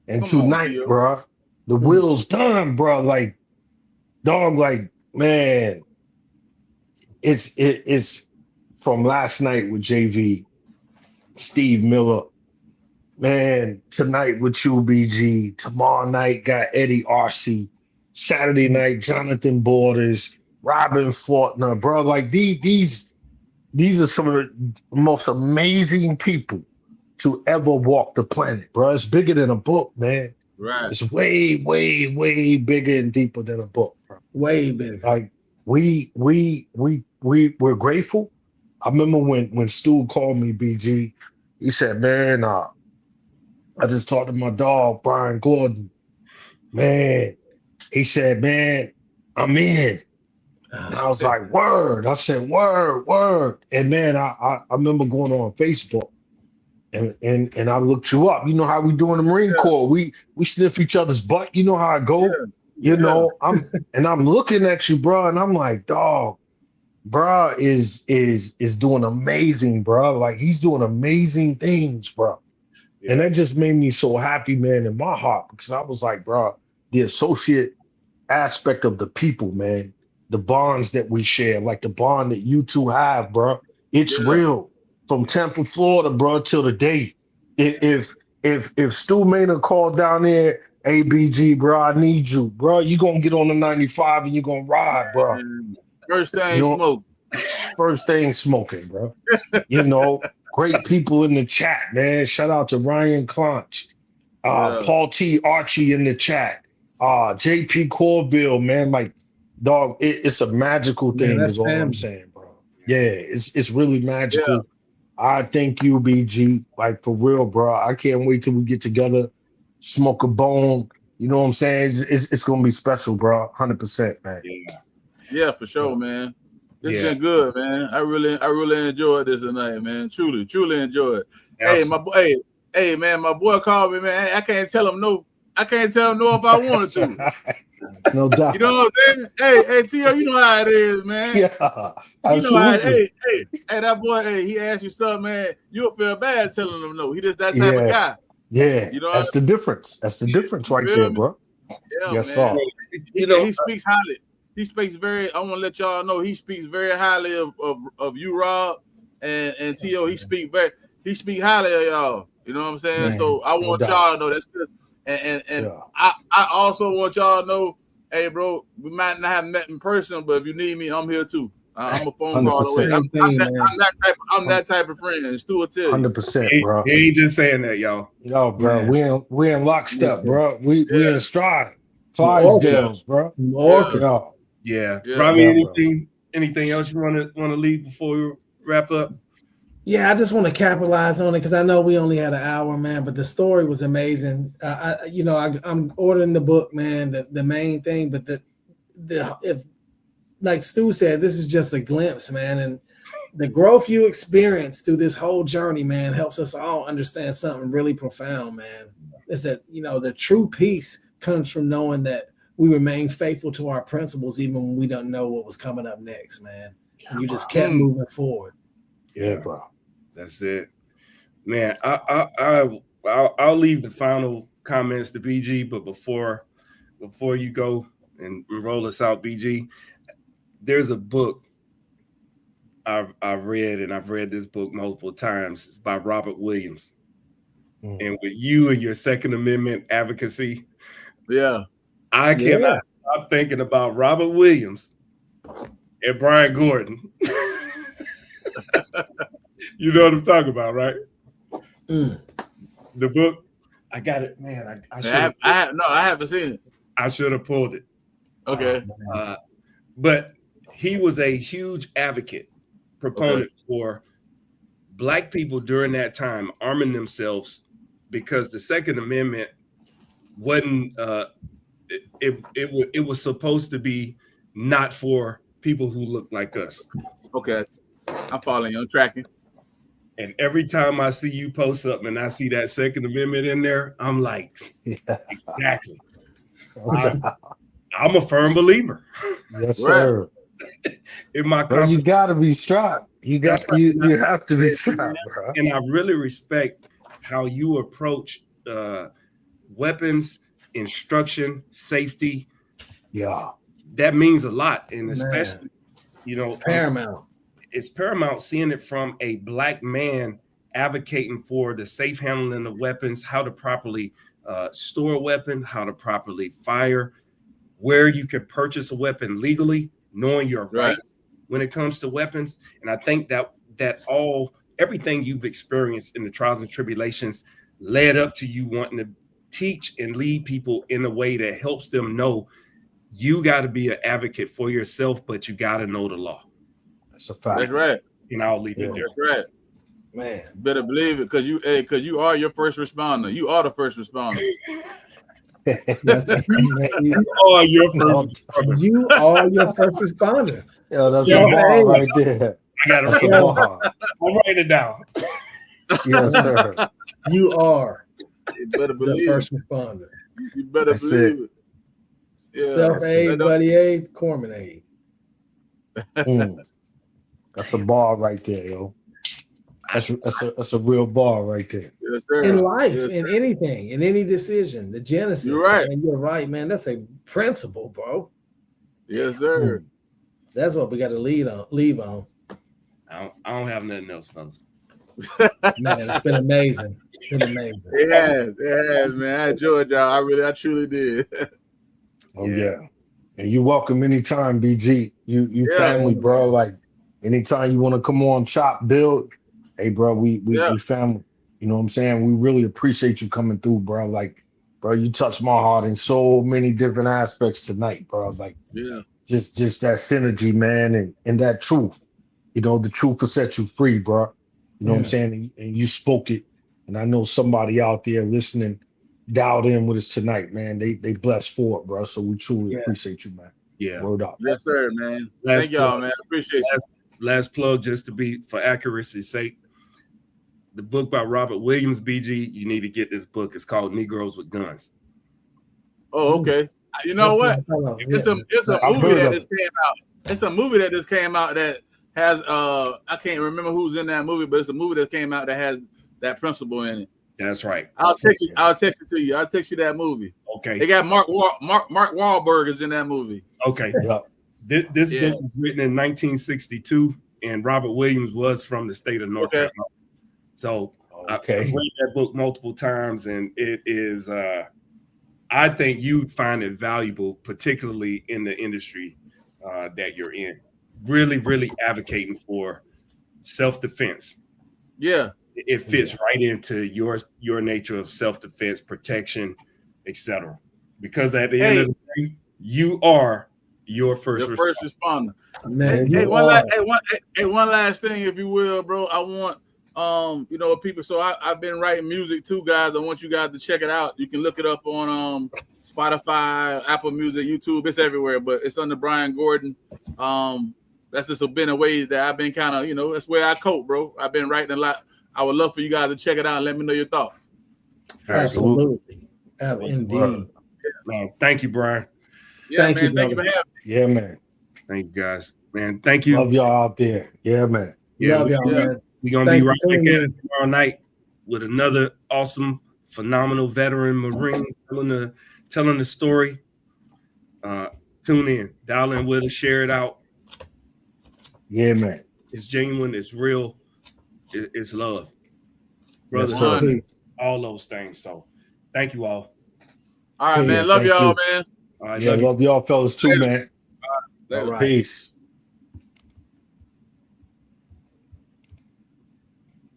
And tonight, bro, the will's done, bro. Like, dog, like, man, it's from last night with JV, Steve Miller, man, tonight with you, BG, tomorrow night got Eddie RC, Saturday night, Jonathan Borders, Robin Faulkner, bro. Like, these are some of the most amazing people to ever walk the planet, bro. It's bigger than a book, man. Right. It's way, way, way bigger and deeper than a book, bro. Way bigger. Like, we're grateful. I remember when Stu called me, BG, he said, man, I just talked to my dog, Brian Gordon. Man, he said, man, I'm in. And I was like, word. I said, word. And man, I remember going on Facebook and I looked you up. You know how we do in the Marine Corps. We sniff each other's butt. You know how I go. You know, I'm looking at you, bro, and I'm like, dog, bro is doing amazing, bro. Like, he's doing amazing things, bro. Yeah. And that just made me so happy, man, in my heart, because I was like, bro, the associate aspect of the people, man, the bonds that we share, like the bond that you two have, bro. It's real. From Tampa, Florida, bro, till the day. If Stu Maynard called down there, ABG, bro, I need you, bro. You gonna get on the 95 and you gonna ride, bro. First thing smoke. First thing smoking, bro. You know, great people in the chat, man. Shout out to Ryan Clonch, Paul T. Archie in the chat, JP Corville, man. Like, dog, it's a magical thing, is all I'm saying, bro. Yeah, it's really magical. Yeah. I thank you, BG. Like, for real, bro. I can't wait till we get together, smoke a bone. You know what I'm saying? It's gonna be special, bro. 100%, man. Yeah, for sure, man. It's been good, man. I really enjoyed this tonight, man. Truly enjoyed it. Absolutely. Hey, man, my boy called me, man. I can't tell him no. I can't tell him no if I wanted to. No doubt. You know what I'm saying? Hey, Tio, you know how it is, man. Yeah, absolutely. You know how hey, that boy, he asked you something, man. You'll feel bad telling him no. He just that type of guy. Yeah, you know that's the difference. That's the difference right there, bro. Yeah, yes, man. sir. You know, he speaks highly. He speaks very. I want to let y'all know he speaks very highly of you, Rob, and Tio. He speak highly of y'all. You know what I'm saying? Man, so I want y'all to know that's good. And I also want y'all to know, hey, bro, we might not have met in person, but if you need me, I'm here too. I'm a phone call away. I'm that type of friend. Stu will tell you. 100%, bro. He ain't just saying that, y'all. No, bro. Yeah. We in lockstep, bro. We in stride. Clydesdales, bro. Yeah. Robbie, anything else you want to leave before we wrap up? Yeah, I just want to capitalize on it because I know we only had an hour, man. But the story was amazing. I'm ordering the book, man. The main thing, but if like Stu said, this is just a glimpse, man, and the growth you experience through this whole journey, man, helps us all understand something really profound, man. Is that the true peace comes from knowing that we remain faithful to our principles even when we don't know what was coming up next, man. And you just kept moving forward. Yeah, bro. That's it. Man, I'll leave the final comments to BG, but before you go and roll us out, BG, there's a book I've read, and I've read this book multiple times. It's by Robert Williams. And with you and your Second Amendment advocacy, I cannot stop thinking about Robert Williams and Brian Gordon. You know what I'm talking about, right? The book, I got it, man. I haven't seen it. I should have pulled it. Okay. But he was a huge advocate, proponent for Black people during that time arming themselves, because the Second Amendment wasn't it was supposed to be not for people who look like us. Okay. I'm following you. I'm tracking. And every time I see you post something and I see that Second Amendment in there, I'm like, exactly. I'm a firm believer. Yes, sir. In my you gotta be strapped. You have to be strapped, bro. And I really respect how you approach weapons, instruction, safety. Yeah. That means a lot. And especially, it's paramount. It's paramount seeing it from a Black man advocating for the safe handling of weapons, how to properly store a weapon, how to properly fire, where you can purchase a weapon legally, knowing your rights when it comes to weapons. And I think that everything you've experienced in the trials and tribulations led up to you wanting to teach and lead people in a way that helps them know you got to be an advocate for yourself, but you got to know the law. That's a fact. That's right. And I'll leave it there. That's right. Man, better believe it, because you are your first responder. You are the first responder. You are your first responder. You are your first responder. Yo, that's a bar right there. I got That's a bar. I'll write it down. Yes, sir. You are You better the believe first responder. You better That's believe it. Yeah. Self-aid, buddy aid, Corpsman aid. That's a bar right there, yo. That's a real bar right there. Yes, sir. In life, Yes, in sir. anything, in any decision, the genesis. You're right. Man, you're right, man. That's a principle, bro. Yes, sir. That's what we got to leave on. I don't have nothing else, fellas. Man, it's been amazing. It's been amazing. It has, man. I enjoyed y'all. I truly did. Oh yeah. And you welcome anytime, BG. You family, bro. Like anytime you want to come on, chop, build. Hey, bro, we family. You know what I'm saying? We really appreciate you coming through, bro. Like, bro, you touched my heart in so many different aspects tonight, bro. Like, just that synergy, man, and that truth. You know, the truth will set you free, bro. You know what I'm saying? And you spoke it. And I know somebody out there listening dialed in with us tonight, man. They blessed for it, bro. So we truly appreciate you, man. Yeah. Word up. Yes, sir, man. Thank y'all, man. Appreciate you. Last plug, just to be for accuracy's sake. The book by Robert Williams, BG, you need to get this book. It's called Negroes with Guns. Oh, okay. You know what? It's a movie that just came out. It's a movie that just came out that has I can't remember who's in that movie, but it's a movie that came out that has that principle in it. That's right. I'll text it to you. I'll text you that movie. Okay. They got Mark Wahlberg is in that movie. Okay. This book was written in 1962, and Robert Williams was from the state of North Carolina. So I've read that book multiple times, and it is I think you'd find it valuable, particularly in the industry that you're in. Really, really advocating for self-defense. Yeah. It fits right into your nature of self-defense, protection, etc. Because at the end of the day, you are your first responder. Man, one last thing, if you will, bro. I want people. So I've been writing music too, guys. I want you guys to check it out. You can look it up on Spotify, Apple Music, YouTube. It's everywhere, but it's under Brian Gordon. That's just been a way that I've been kind of, that's where I cope, bro. I've been writing a lot. I would love for you guys to check it out and let me know your thoughts. Absolutely. Indeed. Man, thank you, Brian. Yeah, thank man. You, thank you for having me. Yeah, man. Thank you, guys. Man, thank you. Love y'all out there. Yeah, man. Love y'all, man. We're going to be right back at it tomorrow night. with another awesome, phenomenal veteran Marine telling the story. Tune in, dial in with us, share it out. Yeah, man. It's genuine, it's real, it's love. Brother, Yes, sir. all those things. So thank you all. All right, Yeah, man. Love thank y'all, you. man. All right, Yeah, love y'all fellas too, man. Later. All right. Peace.